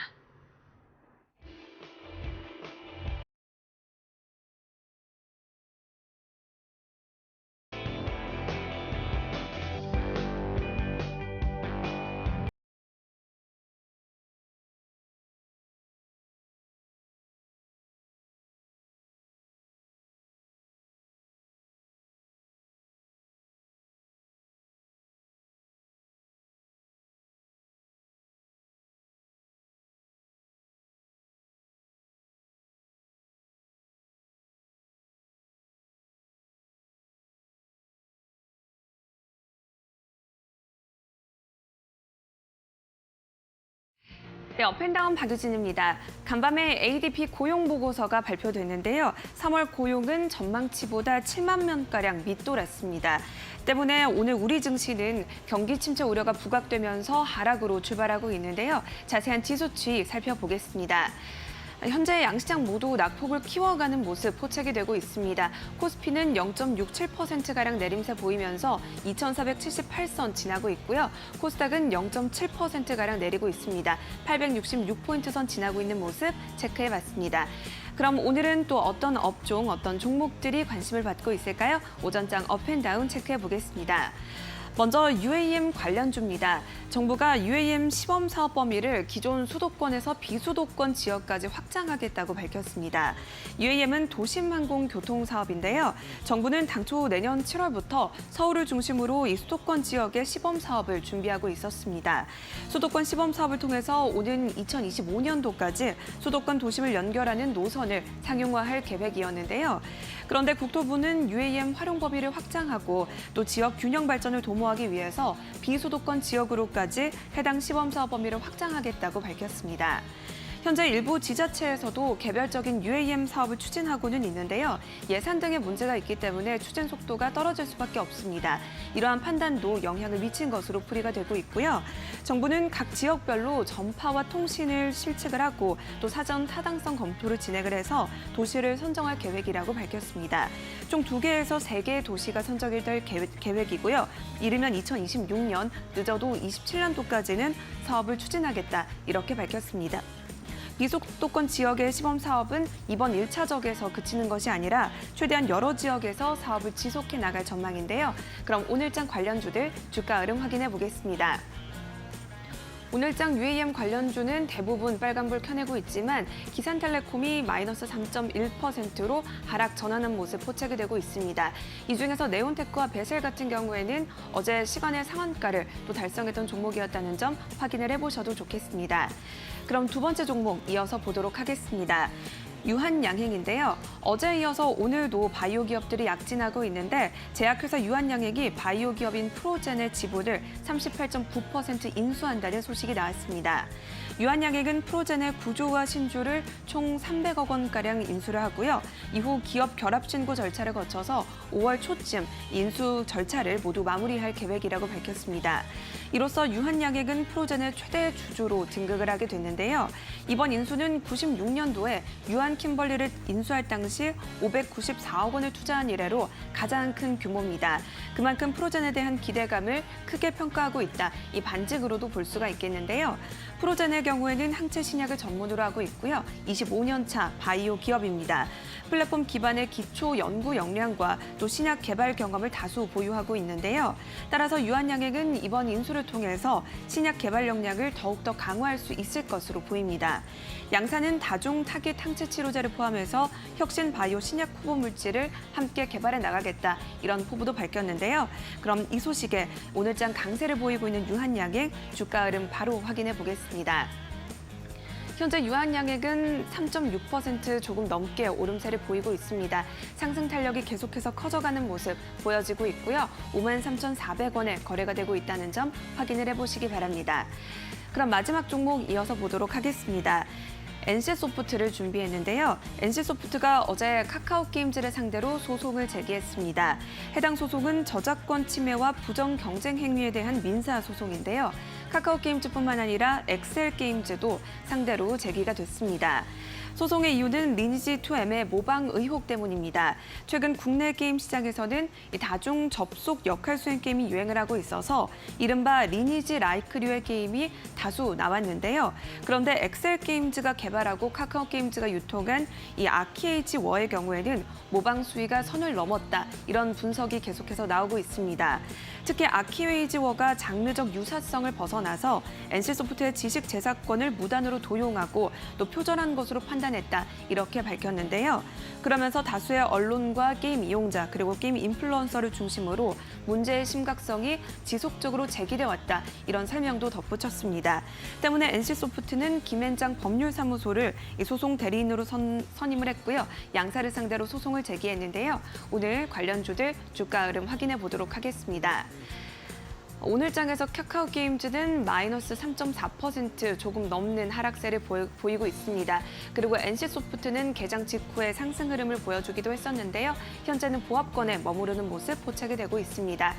네, 업앤다운 박유진입니다. 간밤에 ADP 고용 보고서가 발표됐는데요. 3월 고용은 전망치보다 7만 명가량 밑돌았습니다. 때문에 오늘 우리 증시는 경기 침체 우려가 부각되면서 하락으로 출발하고 있는데요. 자세한 지수치 살펴보겠습니다. 현재 양시장 모두 낙폭을 키워가는 모습 포착이 되고 있습니다. 코스피는 0.67%가량 내림세 보이면서 2,478선 지나고 있고요. 코스닥은 0.7%가량 내리고 있습니다. 866포인트 선 지나고 있는 모습 체크해봤습니다. 그럼 오늘은 또 어떤 업종, 어떤 종목들이 관심을 받고 있을까요? 오전장 업앤다운 체크해보겠습니다. 먼저 UAM 관련주입니다. 정부가 UAM 시범 사업 범위를 기존 수도권에서 비수도권 지역까지 확장하겠다고 밝혔습니다. UAM은 도심항공교통 사업인데요. 정부는 당초 내년 7월부터 서울을 중심으로 이 수도권 지역의 시범 사업을 준비하고 있었습니다. 수도권 시범 사업을 통해서 오는 2025년도까지 수도권 도심을 연결하는 노선을 상용화할 계획이었는데요. 그런데 국토부는 UAM 활용 범위를 확장하고 또 지역 균형 발전을 도모하기 위해서 비수도권 지역으로까지 해당 시범 사업 범위를 확장하겠다고 밝혔습니다. 현재 일부 지자체에서도 개별적인 UAM 사업을 추진하고는 있는데요. 예산 등의 문제가 있기 때문에 추진 속도가 떨어질 수밖에 없습니다. 이러한 판단도 영향을 미친 것으로 풀이가 되고 있고요. 정부는 각 지역별로 전파와 통신을 실측을 하고 또 사전 타당성 검토를 진행을 해서 도시를 선정할 계획이라고 밝혔습니다. 총 2개에서 3개의 도시가 선정이 될 계획이고요. 이르면 2026년, 늦어도 27년도까지는 사업을 추진하겠다 이렇게 밝혔습니다. 비수도권 지역의 시범 사업은 이번 1차적에서 그치는 것이 아니라 최대한 여러 지역에서 사업을 지속해 나갈 전망인데요. 그럼 오늘장 관련주들 주가 흐름 확인해 보겠습니다. 오늘장 UAM 관련주는 대부분 빨간불 켜내고 있지만 기산텔레콤이 마이너스 3.1%로 하락 전환한 모습 포착이 되고 있습니다. 이 중에서 네온테크와 베셀 같은 경우에는 어제 시간의 상한가를 또 달성했던 종목이었다는 점 확인을 해보셔도 좋겠습니다. 그럼 두 번째 종목 이어서 보도록 하겠습니다. 유한양행인데요. 어제에 이어서 오늘도 바이오 기업들이 약진하고 있는데 제약회사 유한양행이 바이오 기업인 프로젠의 지분을 38.9% 인수한다는 소식이 나왔습니다. 유한양행은 프로젠의 구조와 신주를 총 300억 원가량 인수를 하고요. 이후 기업 결합 신고 절차를 거쳐서 5월 초쯤 인수 절차를 모두 마무리할 계획이라고 밝혔습니다. 이로써 유한양행은 프로젠의 최대 주주로 등극을 하게 됐는데요. 이번 인수는 96년도에 유한 킴벌리를 인수할 당시 594억 원을 투자한 이래로 가장 큰 규모입니다. 그만큼 프로젠에 대한 기대감을 크게 평가하고 있다. 이 반증으로도 볼 수가 있겠는데요. 프로젠의 경우에는 항체 신약을 전문으로 하고 있고요. 25년 차 바이오 기업입니다. 플랫폼 기반의 기초 연구 역량과 또 신약 개발 경험을 다수 보유하고 있는데요. 따라서 유한양행은 이번 인수를 통해서 신약 개발 역량을 더욱더 강화할 수 있을 것으로 보입니다. 양사는 다중 타깃 항체 치료제를 포함해서 혁신 바이오 신약 후보 물질을 함께 개발해 나가겠다 이런 포부도 밝혔는데요. 그럼 이 소식에 오늘장 강세를 보이고 있는 유한양행 주가 흐름 바로 확인해 보겠습니다. 현재 유한양행은 3.6% 조금 넘게 오름세를 보이고 있습니다. 상승 탄력이 계속해서 커져가는 모습 보여지고 있고요. 53,400원에 거래가 되고 있다는 점 확인을 해보시기 바랍니다. 그럼 마지막 종목 이어서 보도록 하겠습니다. NC소프트를 준비했는데요. NC소프트가 어제 카카오게임즈를 상대로 소송을 제기했습니다. 해당 소송은 저작권 침해와 부정 경쟁 행위에 대한 민사 소송인데요. 카카오게임즈뿐만 아니라 엑셀게임즈도 상대로 제기가 됐습니다. 소송의 이유는 리니지2M의 모방 의혹 때문입니다. 최근 국내 게임 시장에서는 다중 접속 역할 수행 게임이 유행을 하고 있어서 이른바 리니지 라이크류의 게임이 다수 나왔는데요. 그런데 엑셀게임즈가 개발하고 카카오게임즈가 유통한 이 아키에이지 워의 경우에는 모방 수위가 선을 넘었다. 이런 분석이 계속해서 나오고 있습니다. 특히 아키에이지 워가 장르적 유사성을 벗어나서 NC소프트의 지식 재산권을 무단으로 도용하고 또 표절한 것으로 판단했다. 이렇게 밝혔는데요. 그러면서 다수의 언론과 게임 이용자 그리고 게임 인플루언서를 중심으로 문제의 심각성이 지속적으로 제기돼 왔다. 이런 설명도 덧붙였습니다. 때문에 NC소프트는 김앤장 법률사무소를 이 소송 대리인으로 선임을 했고요. 양사를 상대로 소송을 제기했는데요. 오늘 관련주들 주가 흐름 확인해 보도록 하겠습니다. 오늘 장에서 카카오 게임즈는 마이너스 3.4% 조금 넘는 하락세를 보이고 있습니다. 그리고 NC소프트는 개장 직후에 상승 흐름을 보여주기도 했었는데요. 현재는 보합권에 머무르는 모습 포착이 되고 있습니다.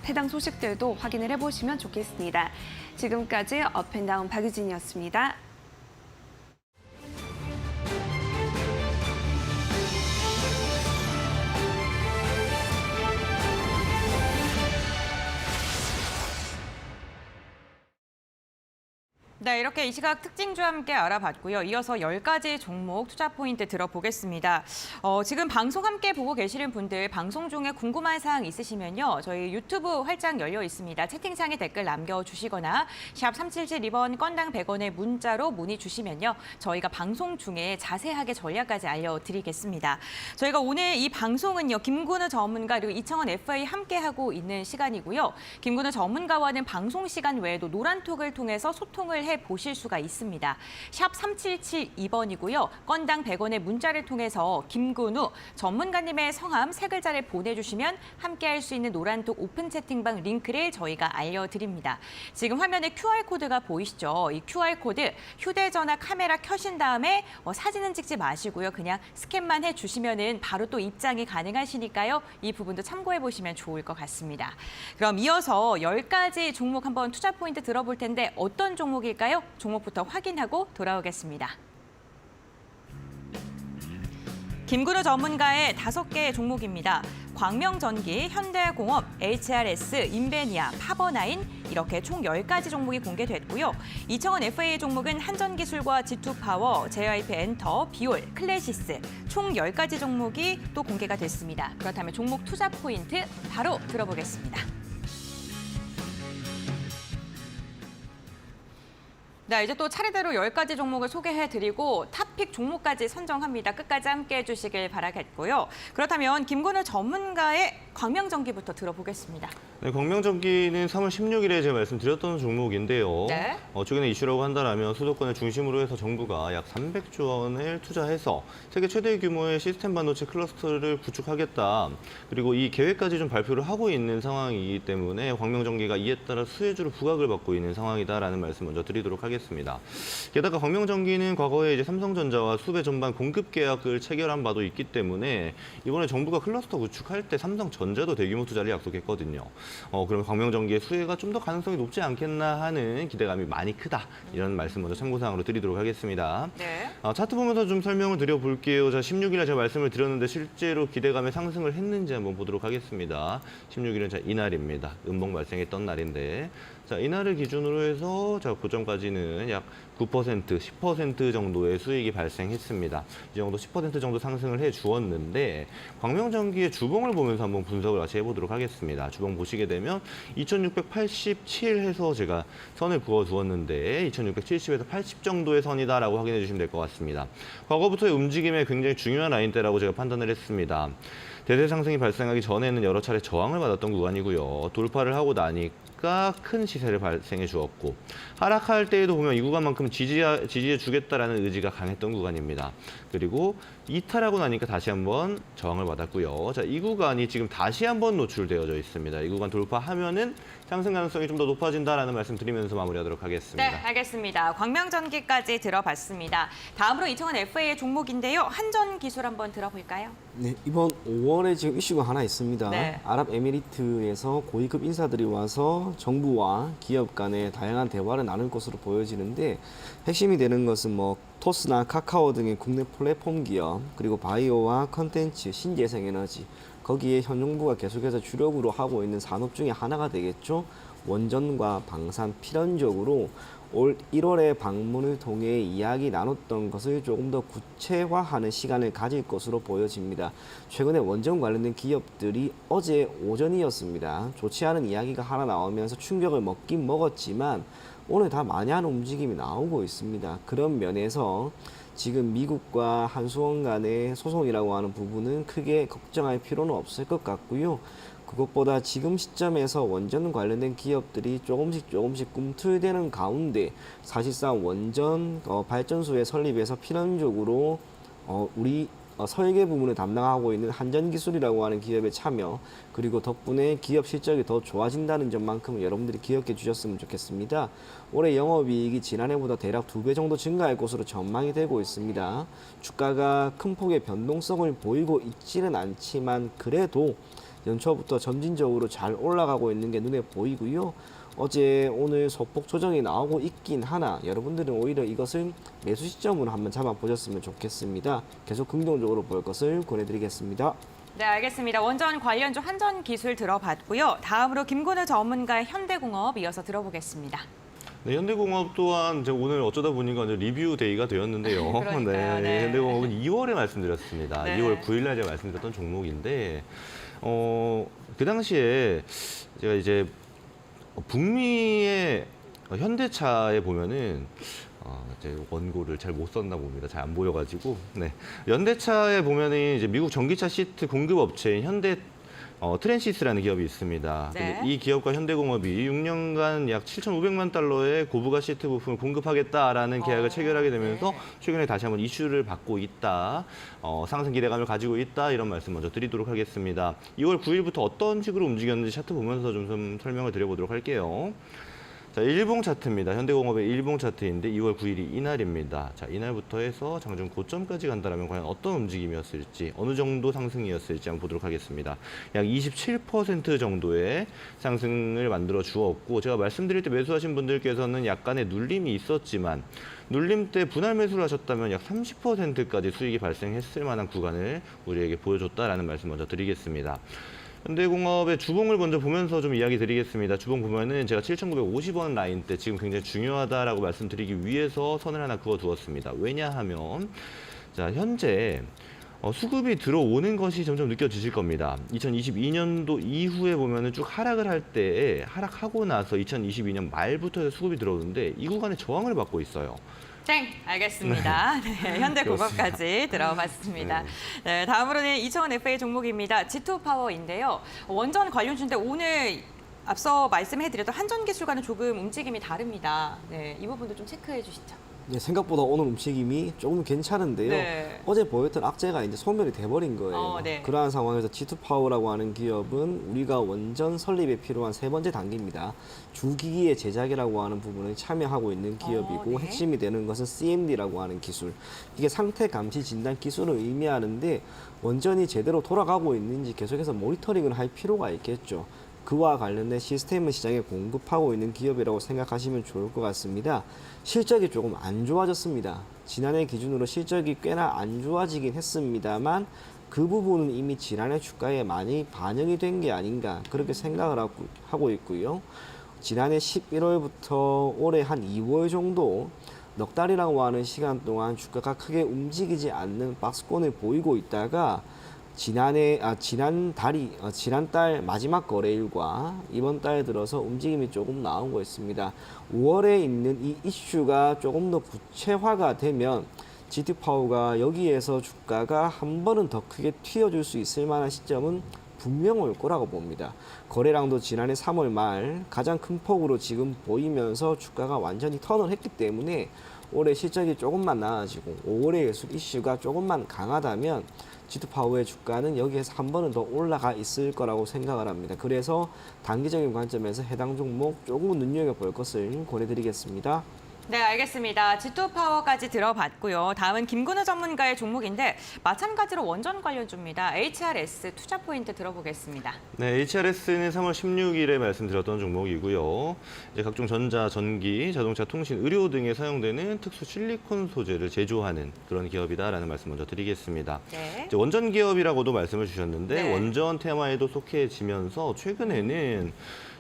해당 소식들도 확인을 해보시면 좋겠습니다. 지금까지 업앤다운 박유진이었습니다. 네, 이렇게 이 시각 특징주와 함께 알아봤고요. 이어서 10가지 종목 투자 포인트 들어보겠습니다. 지금 방송 함께 보고 계시는 분들 방송 중에 궁금한 사항 있으시면요. 저희 유튜브 활짝 열려 있습니다. 채팅창에 댓글 남겨주시거나 샵 3772번 건당 100원의 문자로 문의 주시면요. 저희가 방송 중에 자세하게 전략까지 알려드리겠습니다. 저희가 오늘 이 방송은요. 김근우 전문가 그리고 이청원 FA 함께하고 있는 시간이고요. 김근우 전문가와는 방송 시간 외에도 노란톡을 통해서 소통을 보실 수가 있습니다. 샵 3772번이고요. 건당 100원의 문자를 통해서 김근우 전문가님의 성함 3글자를 보내주시면 함께할 수 있는 노란톡 오픈 채팅방 링크를 저희가 알려드립니다. 지금 화면에 QR코드가 보이시죠? 이 QR코드 휴대전화 카메라 켜신 다음에 사진은 찍지 마시고요. 그냥 스캔만 해주시면 바로 또 입장이 가능하시니까요. 이 부분도 참고해 보시면 좋을 것 같습니다. 그럼 이어서 10가지 종목 한번 투자 포인트 들어볼 텐데 어떤 종목일까요? 종목부터 확인하고 돌아오겠습니다. 김근우 전문가의 5개의 종목입니다. 광명전기, 현대공업, HRS, 인베니아, 파버나인 이렇게 총 10가지 종목이 공개됐고요. 이청원 FA 종목은 한전기술과 G2파워, JYP 엔터, 비올, 클래시스 총 10가지 종목이 또 공개가 됐습니다. 그렇다면 종목 투자 포인트 바로 들어보겠습니다. 네, 이제 또 차례대로 10가지 종목을 소개해드리고 탑픽 종목까지 선정합니다. 끝까지 함께해 주시길 바라겠고요. 그렇다면 김근우 전문가의 광명전기부터 들어보겠습니다. 네, 광명전기는 3월 16일에 제가 말씀드렸던 종목인데요. 네. 최근에 이슈라고 한다면 수도권을 중심으로 해서 정부가 약 300조 원을 투자해서 세계 최대 규모의 시스템 반도체 클러스터를 구축하겠다. 그리고 이 계획까지 좀 발표를 하고 있는 상황이기 때문에 광명전기가 이에 따라 수혜주로 부각을 받고 있는 상황이다라는 말씀 먼저 드리도록 하겠습니다. 게다가 광명전기는 과거에 이제 삼성전자와 수배 전반 공급 계약을 체결한 바도 있기 때문에 이번에 정부가 클러스터 구축할 때 삼성전자도 대규모 투자를 약속했거든요. 그럼 광명전기의 수혜가 좀 더 가능성이 높지 않겠나 하는 기대감이 많이 크다. 이런 말씀 먼저 참고사항으로 드리도록 하겠습니다. 네. 차트 보면서 좀 설명을 드려볼게요. 자, 16일에 제가 말씀을 드렸는데 실제로 기대감에 상승을 했는지 한번 보도록 하겠습니다. 16일은 자, 이날입니다. 음봉 발생했던 날인데 자, 이날을 기준으로 해서 자, 고점까지는 약 9%, 10% 정도의 수익이 발생했습니다. 이 정도 10% 정도 상승을 해주었는데 광명전기의 주봉을 보면서 한번 분석을 같이 해보도록 하겠습니다. 주봉 보시게 되면 2687 해서 제가 선을 그어두었는데 2670에서 80 정도의 선이다라고 확인해 주시면 될 것 같습니다. 과거부터의 움직임에 굉장히 중요한 라인대라고 제가 판단을 했습니다. 대세 상승이 발생하기 전에는 여러 차례 저항을 받았던 구간이고요. 돌파를 하고 나니까 큰 시세를 발생해 주었고 하락할 때에도 보면 이 구간만큼 지지해 주겠다라는 의지가 강했던 구간입니다. 그리고 이탈하고 나니까 다시 한번 저항을 받았고요. 자, 이 구간이 지금 다시 한번 노출되어져 있습니다. 이 구간 돌파하면은 상승 가능성이 좀 더 높아진다라는 말씀 드리면서 마무리하도록 하겠습니다. 네, 알겠습니다. 광명전기까지 들어봤습니다. 다음으로 이청원 FA의 종목인데요. 한전기술 한번 들어볼까요? 네, 이번 5월에 지금 이슈가 하나 있습니다. 네. 아랍에미리트에서 고위급 인사들이 와서 정부와 기업 간의 다양한 대화를 나눌 것으로 보여지는데 핵심이 되는 것은 토스나 카카오 등의 국내 플랫폼 기업, 그리고 바이오와 컨텐츠, 신재생에너지, 거기에 현 정부가 계속해서 주력으로 하고 있는 산업 중에 하나가 되겠죠. 원전과 방산 필연적으로 올 1월에 방문을 통해 이야기 나눴던 것을 조금 더 구체화하는 시간을 가질 것으로 보여집니다. 최근에 원전 관련된 기업들이 어제 오전이었습니다. 좋지 않은 이야기가 하나 나오면서 충격을 먹긴 먹었지만 오늘 다 만회하는 움직임이 나오고 있습니다. 그런 면에서 지금 미국과 한수원 간의 소송이라고 하는 부분은 크게 걱정할 필요는 없을 것 같고요. 그것보다 지금 시점에서 원전 관련된 기업들이 조금씩 꿈틀대는 가운데 사실상 원전 발전소의 설립에서 필연적으로 우리 설계 부분을 담당하고 있는 한전기술이라고 하는 기업에 참여, 그리고 덕분에 기업 실적이 더 좋아진다는 점만큼 여러분들이 기억해 주셨으면 좋겠습니다. 올해 영업이익이 지난해보다 대략 2배 정도 증가할 것으로 전망이 되고 있습니다. 주가가 큰 폭의 변동성을 보이고 있지는 않지만 그래도 연초부터 점진적으로 잘 올라가고 있는 게 눈에 보이고요. 어제 오늘 소폭 조정이 나오고 있긴 하나 여러분들은 오히려 이것을 매수 시점으로 한번 잡아보셨으면 좋겠습니다. 계속 긍정적으로 볼 것을 권해드리겠습니다. 네, 알겠습니다. 원전 관련주 한전기술 들어봤고요. 다음으로 김건우 전문가의 현대공업 이어서 들어보겠습니다. 네, 현대공업 또한 제가 오늘 어쩌다 보니까 이제 리뷰 데이가 되었는데요. 그러니까요, 네. 현대공업은 2월에 말씀드렸습니다. 네. 2월 9일 날 제가 말씀드렸던 종목인데, 그 당시에 제가 이제 북미의 현대차에 보면은 이제 원고를 잘 못 썼나 봅니다. 잘 안 보여가지고. 네. 현대차에 보면은 이제 미국 전기차 시트 공급 업체인 현대 트랜시스라는 기업이 있습니다. 네. 근데 이 기업과 현대공업이 6년간 약 7,500만 달러의 고부가 시트 부품을 공급하겠다라는 계약을 체결하게 되면서 네. 최근에 다시 한번 이슈를 받고 있다. 상승 기대감을 가지고 있다. 이런 말씀 먼저 드리도록 하겠습니다. 2월 9일부터 어떤 식으로 움직였는지 차트 보면서 좀 설명을 드려보도록 할게요. 자, 일봉 차트입니다. 현대공업의 일봉 차트인데 2월 9일이 이날입니다. 자, 이날부터 해서 장중 고점까지 간다면 과연 어떤 움직임이었을지, 어느 정도 상승이었을지 한번 보도록 하겠습니다. 약 27% 정도의 상승을 만들어 주었고, 제가 말씀드릴 때 매수하신 분들께서는 약간의 눌림이 있었지만, 눌림 때 분할 매수를 하셨다면 약 30%까지 수익이 발생했을 만한 구간을 우리에게 보여줬다라는 말씀 먼저 드리겠습니다. 현대공업의 주봉을 먼저 보면서 좀 이야기 드리겠습니다. 주봉 보면은 제가 7,950원 라인 때 지금 굉장히 중요하다라고 말씀드리기 위해서 선을 하나 그어두었습니다. 왜냐하면 자, 현재 수급이 들어오는 것이 점점 느껴지실 겁니다. 2022년도 이후에 보면은 쭉 하락을 할 때 하락하고 나서 2022년 말부터 수급이 들어오는데 이 구간에 저항을 받고 있어요. 땡! 알겠습니다. 네, 현대공업까지 들어봤습니다. 네, 다음으로는 이청원 FA 종목입니다. G2파워인데요. 원전 관련주인데 오늘 앞서 말씀해드렸던 한전기술과는 조금 움직임이 다릅니다. 네, 이 부분도 좀 체크해 주시죠. 네, 생각보다 오늘 움직임이 조금 괜찮은데요. 네. 어제 보였던 악재가 이제 소멸이 돼버린 거예요. 네. 그러한 상황에서 G2파워라고 하는 기업은 우리가 원전 설립에 필요한 세 번째 단계입니다. 주기기의 제작이라고 하는 부분에 참여하고 있는 기업이고 네. 핵심이 되는 것은 CMD라고 하는 기술. 이게 상태 감시 진단 기술을 의미하는데 원전이 제대로 돌아가고 있는지 계속해서 모니터링을 할 필요가 있겠죠. 그와 관련된 시스템을 시장에 공급하고 있는 기업이라고 생각하시면 좋을 것 같습니다. 실적이 조금 안 좋아졌습니다. 지난해 기준으로 실적이 꽤나 안 좋아지긴 했습니다만 그 부분은 이미 지난해 주가에 많이 반영이 된 게 아닌가 그렇게 생각을 하고 있고요. 지난해 11월부터 올해 한 2월 정도 넉 달이라고 하는 시간 동안 주가가 크게 움직이지 않는 박스권을 보이고 있다가 지난달 마지막 거래일과 이번 달 들어서 움직임이 조금 나오고 있습니다. 5월에 있는 이 이슈가 조금 더 구체화가 되면 G2파워가 여기에서 주가가 한 번은 더 크게 튀어줄 수 있을 만한 시점은 분명 올 거라고 봅니다. 거래량도 지난해 3월 말 가장 큰 폭으로 지금 보이면서 주가가 완전히 턴을 했기 때문에 올해 실적이 조금만 나아지고 5월에 예술 이슈가 조금만 강하다면 G2파워의 주가는 여기에서 한 번은 더 올라가 있을 거라고 생각을 합니다. 그래서 단기적인 관점에서 해당 종목 조금은 눈여겨볼 것을 권해드리겠습니다. 네, 알겠습니다. G2파워까지 들어봤고요. 다음은 김근우 전문가의 종목인데 마찬가지로 원전 관련주입니다. HRS 투자 포인트 들어보겠습니다. 네, HRS는 3월 16일에 말씀드렸던 종목이고요. 이제 각종 전자, 전기, 자동차, 통신, 의료 등에 사용되는 특수 실리콘 소재를 제조하는 그런 기업이다라는 말씀 먼저 드리겠습니다. 네. 이제 원전 기업이라고도 말씀을 주셨는데 네. 원전 테마에도 속해지면서 최근에는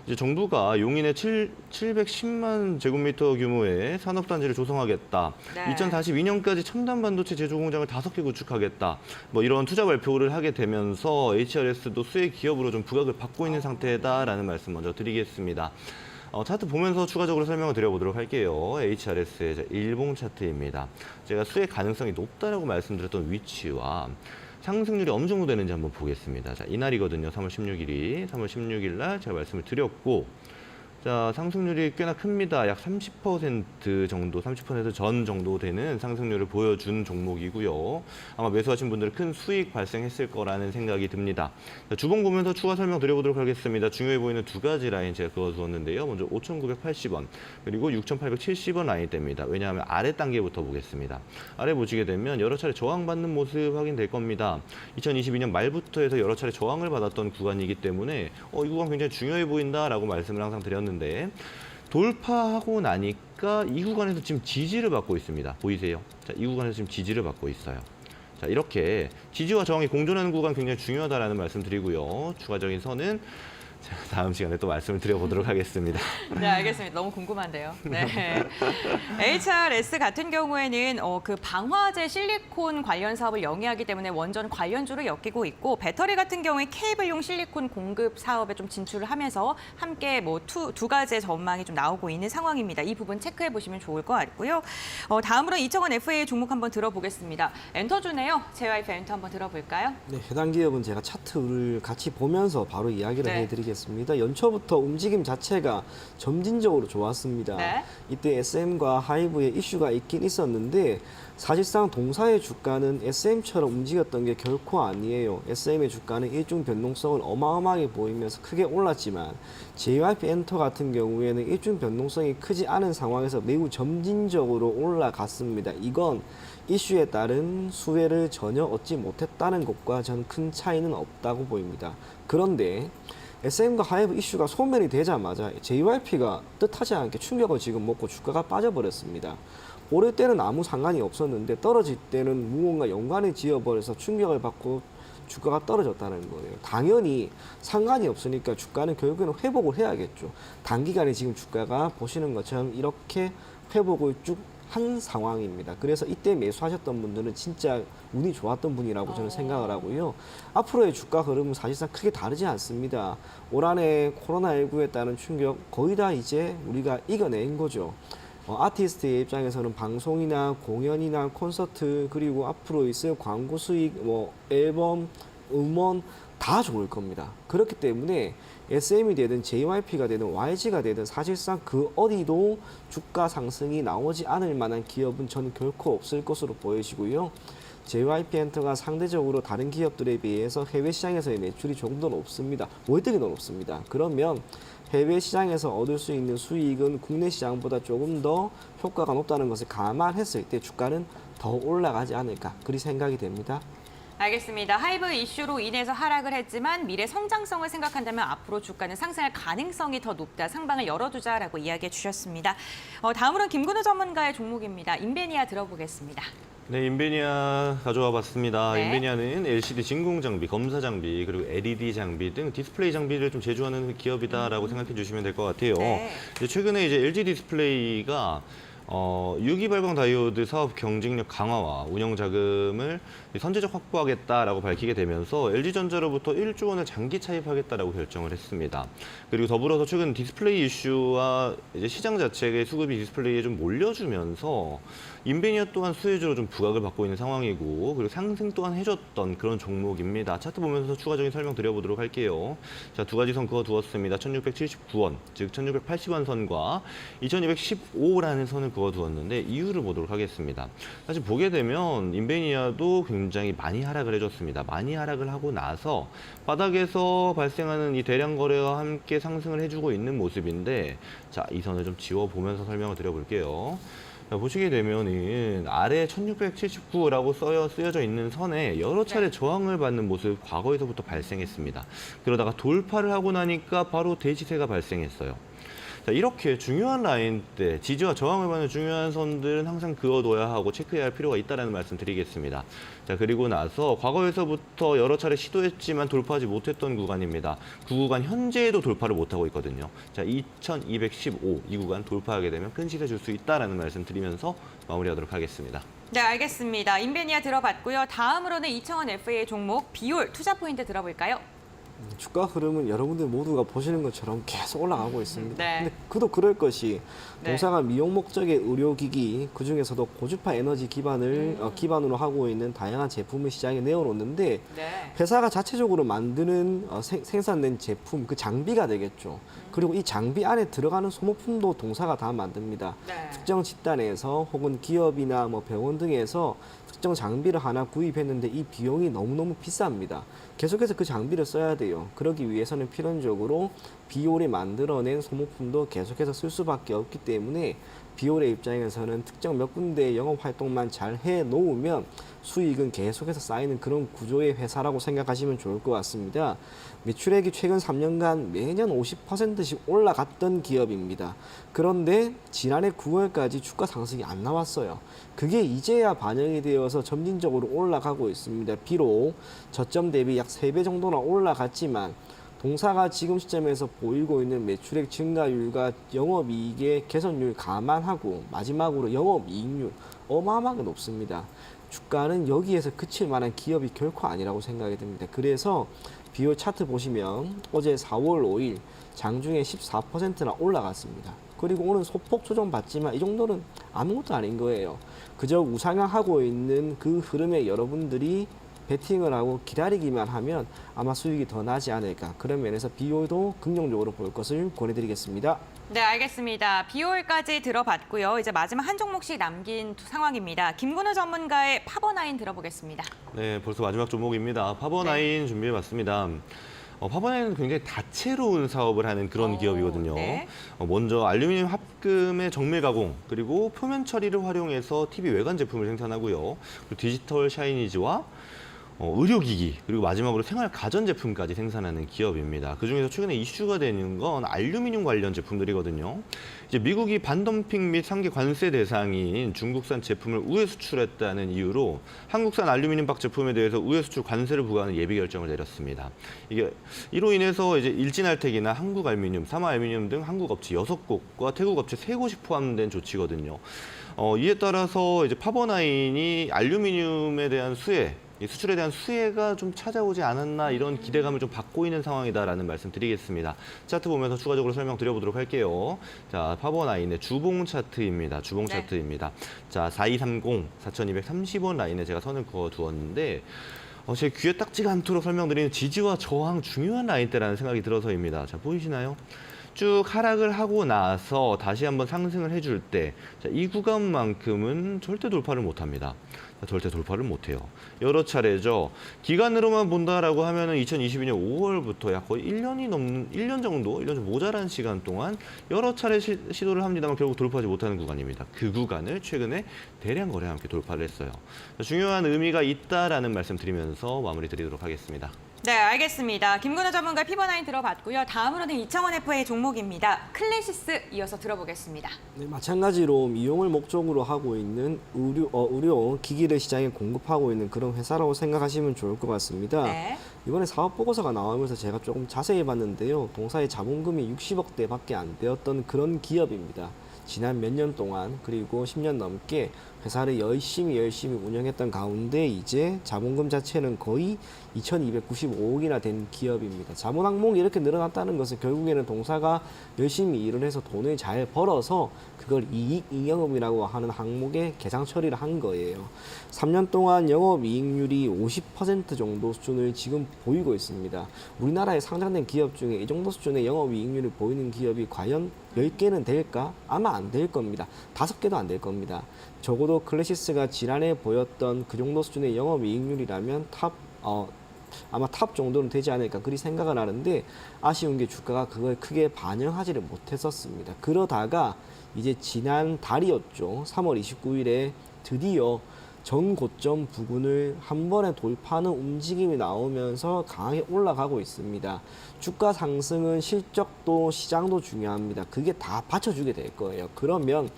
이제 정부가 용인에 710만 제곱미터 규모의 산업단지를 조성하겠다. 네. 2042년까지 첨단 반도체 제조 공장을 5개 구축하겠다. 뭐 이런 투자 발표를 하게 되면서 HRS도 수혜 기업으로 좀 부각을 받고 있는 상태다라는 말씀 먼저 드리겠습니다. 차트 보면서 추가적으로 설명을 드려보도록 할게요. HRS의 일봉 차트입니다. 제가 수혜 가능성이 높다라고 말씀드렸던 위치와 상승률이 어느 정도 되는지 한번 보겠습니다. 자, 이날이거든요. 3월 16일이. 3월 16일 날 제가 말씀을 드렸고 자, 상승률이 꽤나 큽니다. 약 30% 정도, 30% 전 정도 되는 상승률을 보여준 종목이고요. 아마 매수하신 분들은 큰 수익 발생했을 거라는 생각이 듭니다. 자, 주봉 보면서 추가 설명 드려보도록 하겠습니다. 중요해 보이는 두 가지 라인 제가 그어두었는데요. 먼저 5,980원, 그리고 6,870원 라인대입니다. 왜냐하면 아래 단계부터 보겠습니다. 아래 보시게 되면 여러 차례 저항받는 모습 확인될 겁니다. 2022년 말부터 해서 여러 차례 저항을 받았던 구간이기 때문에 이 구간 굉장히 중요해 보인다라고 말씀을 항상 드렸는데 돌파하고 나니까 이 구간에서 지금 지지를 받고 있습니다. 보이세요? 자, 이 구간에서 지금 지지를 받고 있어요. 자, 이렇게 지지와 저항이 공존하는 구간 굉장히 중요하다라는 말씀 드리고요. 추가적인 선은 다음 시간에 또 말씀을 드려보도록 하겠습니다. 네, 알겠습니다. 너무 궁금한데요. 네. HRS 같은 경우에는 그 방화제 실리콘 관련 사업을 영위하기 때문에 원전 관련주를 엮이고 있고, 배터리 같은 경우에 케이블용 실리콘 공급 사업에 좀 진출을 하면서 함께 뭐 두 가지의 전망이 좀 나오고 있는 상황입니다. 이 부분 체크해 보시면 좋을 것 같고요. 다음으로 이청원 FA 종목 한번 들어보겠습니다. 엔터주네요. JYP 엔터 한번 들어볼까요? 네, 해당 기업은 제가 차트를 같이 보면서 바로 이야기를 네. 해드리겠습니다. 연초부터 움직임 자체가 점진적으로 좋았습니다. 네. 이때 SM과 하이브의 이슈가 있긴 있었는데 사실상 동사의 주가는 SM처럼 움직였던 게 결코 아니에요. SM의 주가는 일중 변동성을 어마어마하게 보이면서 크게 올랐지만 JYP 엔터 같은 경우에는 일중 변동성이 크지 않은 상황에서 매우 점진적으로 올라갔습니다. 이건 이슈에 따른 수혜를 전혀 얻지 못했다는 것과 저는 큰 차이는 없다고 보입니다. 그런데 SM과 하이브 이슈가 소멸이 되자마자 JYP가 뜻하지 않게 충격을 지금 먹고 주가가 빠져버렸습니다. 오를 때는 아무 상관이 없었는데 떨어질 때는 무언가 연관을 지어버려서 충격을 받고 주가가 떨어졌다는 거예요. 당연히 상관이 없으니까 주가는 결국에는 회복을 해야겠죠. 단기간에 지금 주가가 보시는 것처럼 이렇게 회복을 쭉 한 상황입니다. 그래서 이때 매수하셨던 분들은 진짜 운이 좋았던 분이라고 저는 생각을 하고요. 앞으로의 주가 흐름은 사실상 크게 다르지 않습니다. 올 한해 코로나19에 따른 충격 거의 다 이제 우리가 이겨낸 거죠. 아티스트의 입장에서는 방송이나 공연이나 콘서트, 그리고 앞으로 있을 광고 수익, 앨범, 음원 다 좋을 겁니다. 그렇기 때문에 SM이 되든 JYP가 되든 YG가 되든 사실상 그 어디도 주가 상승이 나오지 않을 만한 기업은 저는 결코 없을 것으로 보여지고요. JYP 엔터가 상대적으로 다른 기업들에 비해서 해외 시장에서의 매출이 조금 더 높습니다. 월등히 더 높습니다. 그러면 해외 시장에서 얻을 수 있는 수익은 국내 시장보다 조금 더 효과가 높다는 것을 감안했을 때 주가는 더 올라가지 않을까, 그리 생각이 됩니다. 알겠습니다. 하이브 이슈로 인해서 하락을 했지만 미래 성장성을 생각한다면 앞으로 주가는 상승할 가능성이 더 높다. 상방을 열어두자라고 이야기해 주셨습니다. 다음으로는 김근우 전문가의 종목입니다. 인베니아 들어보겠습니다. 네, 인베니아 가져와 봤습니다. 네. 인베니아는 LCD 진공 장비, 검사 장비, 그리고 LED 장비 등 디스플레이 장비를 좀 제조하는 기업이다라고 생각해 주시면 될 것 같아요. 네. 최근에 이제 LG 디스플레이가 유기발광 다이오드 사업 경쟁력 강화와 운영 자금을 선제적 확보하겠다라고 밝히게 되면서 LG전자로부터 1조 원을 장기 차입하겠다라고 결정을 했습니다. 그리고 더불어서 최근 디스플레이 이슈와 이제 시장 자체의 수급이 디스플레이에 좀 몰려주면서 인베니아 또한 수혜주로 좀 부각을 받고 있는 상황이고, 그리고 상승 또한 해줬던 그런 종목입니다. 차트 보면서 추가적인 설명 드려보도록 할게요. 자, 두 가지 선 그어두었습니다. 1679원, 즉 1680원 선과 2215라는 선을 그어두었는데 이유를 보도록 하겠습니다. 사실 보게 되면 인베니아도 굉장히 많이 하락을 해줬습니다. 많이 하락을 하고 나서 바닥에서 발생하는 이 대량 거래와 함께 상승을 해주고 있는 모습인데, 자, 이 선을 좀 지워보면서 설명을 드려볼게요. 자, 보시게 되면은 아래 1679라고 쓰여져 있는 선에 여러 차례 저항을 받는 모습 과거에서부터 발생했습니다. 그러다가 돌파를 하고 나니까 바로 대지세가 발생했어요. 자, 이렇게 중요한 라인 때 지지와 저항을 받는 중요한 선들은 항상 그어둬야 하고 체크해야 할 필요가 있다는 말씀 드리겠습니다. 자, 그리고 나서 과거에서부터 여러 차례 시도했지만 돌파하지 못했던 구간입니다. 그 구간 현재에도 돌파를 못하고 있거든요. 자, 2215 이 구간 돌파하게 되면 큰 시세 줄 수 있다는 말씀 드리면서 마무리하도록 하겠습니다. 네, 알겠습니다. 인베니아 들어봤고요. 다음으로는 이청원 FA 종목 비올 투자 포인트 들어볼까요? 주가 흐름은 여러분들 모두가 보시는 것처럼 계속 올라가고 있습니다. 네. 근데 그도 그럴 것이 네. 동사가 미용 목적의 의료기기 그중에서도 고주파 에너지 기반으로 하고 있는 다양한 제품을 시장에 내어놓는데 네. 회사가 자체적으로 만드는 생산된 제품 그 장비가 되겠죠. 그리고 이 장비 안에 들어가는 소모품도 동사가 다 만듭니다. 네. 특정 집단에서 혹은 기업이나 뭐 병원 등에서 특정 장비를 하나 구입했는데 이 비용이 너무너무 비쌉니다. 계속해서 그 장비를 써야 돼요. 그러기 위해서는 필연적으로 비올이 만들어낸 소모품도 계속해서 쓸 수밖에 없기 때문에 비올의 입장에서는 특정 몇 군데의 영업 활동만 잘 해놓으면 수익은 계속해서 쌓이는 그런 구조의 회사라고 생각하시면 좋을 것 같습니다. 매출액이 최근 3년간 매년 50%씩 올라갔던 기업입니다. 그런데 지난해 9월까지 주가 상승이 안 나왔어요. 그게 이제야 반영이 되어서 점진적으로 올라가고 있습니다. 비록 저점 대비 약 3배 정도나 올라갔지만 동사가 지금 시점에서 보이고 있는 매출액 증가율과 영업이익의 개선율 감안하고 마지막으로 영업이익률 어마어마하게 높습니다. 주가는 여기에서 그칠 만한 기업이 결코 아니라고 생각이 듭니다. 그래서 비율 차트 보시면 어제 4월 5일 장중에 14%나 올라갔습니다. 그리고 오늘 소폭 조정 받지만 이 정도는 아무것도 아닌 거예요. 그저 우상향하고 있는 그 흐름에 여러분들이 베팅을 하고 기다리기만 하면 아마 수익이 더 나지 않을까. 그런 면에서 비올도 긍정적으로 볼 것을 권해드리겠습니다. 네, 알겠습니다. 비올까지 들어봤고요. 이제 마지막 한 종목씩 남긴 상황입니다. 김근우 전문가의 파버나인 들어보겠습니다. 네, 벌써 마지막 종목입니다. 파버나인 준비해봤습니다. 파버나인은 굉장히 다채로운 사업을 하는 그런 기업이거든요. 네. 먼저 알루미늄 합금의 정밀 가공, 그리고 표면 처리를 활용해서 TV 외관 제품을 생산하고요. 그리고 디지털 샤이니즈와 의료기기, 그리고 마지막으로 생활 가전제품까지 생산하는 기업입니다. 그중에서 최근에 이슈가 되는 건 알루미늄 관련 제품들이거든요. 이제 미국이 반덤핑 및 상계 관세 대상인 중국산 제품을 우회 수출했다는 이유로 한국산 알루미늄 박 제품에 대해서 우회 수출 관세를 부과하는 예비 결정을 내렸습니다. 이로 인해서 이제 일진알텍이나 한국알루미늄, 삼화알루미늄 등 한국 업체 6곳과 태국 업체 3곳이 포함된 조치거든요. 이에 따라서 이제 파버나인이 알루미늄에 대한 수출에 대한 수혜가 좀 찾아오지 않았나 이런 기대감을 좀 받고 있는 상황이다라는 말씀 드리겠습니다. 차트 보면서 추가적으로 설명드려보도록 할게요. 자, 파버나인의 주봉 차트입니다. 주봉 네. 차트입니다. 자, 4230, 4230원 라인에 제가 선을 그어두었는데 제 귀에 딱지가 않도록 설명드리는 지지와 저항 중요한 라인대라는 생각이 들어서입니다. 자, 보이시나요? 쭉 하락을 하고 나서 다시 한번 상승을 해줄 때, 이 구간만큼은 절대 돌파를 못합니다. 절대 돌파를 못해요. 여러 차례죠. 기간으로만 본다라고 하면은 2022년 5월부터 약 거의 1년 정도, 1년 좀 모자란 시간 동안 여러 차례 시도를 합니다만 결국 돌파하지 못하는 구간입니다. 그 구간을 최근에 대량 거래와 함께 돌파를 했어요. 중요한 의미가 있다라는 말씀 드리면서 마무리 드리도록 하겠습니다. 네, 알겠습니다. 김근우 전문가 피버나인 들어봤고요. 다음으로는 이창원 FA 종목입니다. 클래시스 이어서 들어보겠습니다. 네, 마찬가지로 미용을 목적으로 하고 있는 의료 기기를 시장에 공급하고 있는 그런 회사라고 생각하시면 좋을 것 같습니다. 네. 이번에 사업 보고서가 나오면서 제가 조금 자세히 봤는데요. 동사의 자본금이 60억대밖에 안 되었던 그런 기업입니다. 지난 몇 년 동안 그리고 10년 넘게 회사를 열심히 운영했던 가운데 이제 자본금 자체는 거의 2,295억이나 된 기업입니다. 자본 항목이 이렇게 늘어났다는 것은 결국에는 동사가 열심히 일을 해서 돈을 잘 벌어서 그걸 이익잉여금이라고 하는 항목에 계상 처리를 한 거예요. 3년 동안 영업이익률이 50% 정도 수준을 지금 보이고 있습니다. 우리나라에 상장된 기업 중에 이 정도 수준의 영업이익률을 보이는 기업이 과연 10개는 될까? 아마 안 될 겁니다. 5개도 안 될 겁니다. 적어도 클래시스가 지난해 보였던 그 정도 수준의 영업이익률이라면 아마 탑 정도는 되지 않을까 그리 생각을 하는데 아쉬운 게 주가가 그걸 크게 반영하지를 못했었습니다. 그러다가 이제 지난 달이었죠. 3월 29일에 드디어 전고점 부근을 한 번에 돌파하는 움직임이 나오면서 강하게 올라가고 있습니다. 주가 상승은 실적도 시장도 중요합니다. 그게 다 받쳐주게 될 거예요. 그러면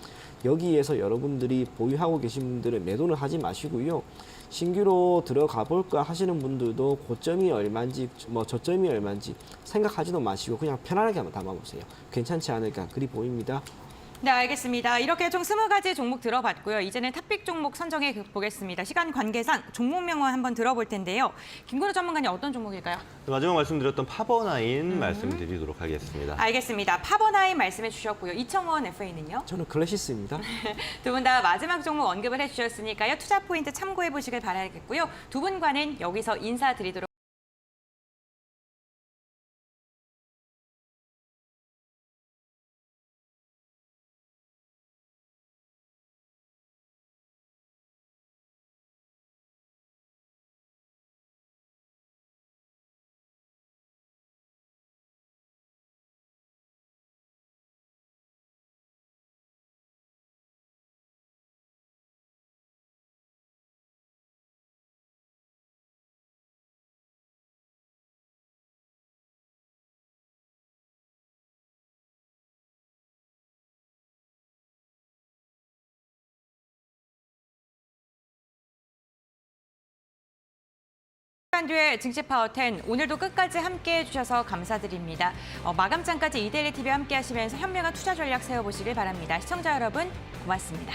여기에서 여러분들이 보유하고 계신 분들은 매도는 하지 마시고요. 신규로 들어가 볼까 하시는 분들도 고점이 얼마인지 저점이 얼마인지 생각하지도 마시고 그냥 편안하게 한번 담아보세요. 괜찮지 않을까 그리 보입니다. 네, 알겠습니다. 이렇게 총 20가지 종목 들어봤고요. 이제는 탑픽 종목 선정해 보겠습니다. 시간 관계상 종목 명언 한번 들어볼 텐데요. 김근우 전문가님 어떤 종목일까요? 마지막 말씀드렸던 파버나인 말씀드리도록 하겠습니다. 알겠습니다. 파버나인 말씀해 주셨고요. 이청원 FA는요? 저는 클래시스입니다. 두 분 다 마지막 종목 언급을 해주셨으니까요. 투자 포인트 참고해 보시길 바라겠고요. 두 분과는 여기서 인사드리도록 시간 뒤에 증시파워 10 오늘도 끝까지 함께해 주셔서 감사드립니다. 마감장까지 이데일리 TV와 함께 하시면서 현명한 투자 전략 세워보시길 바랍니다. 시청자 여러분 고맙습니다.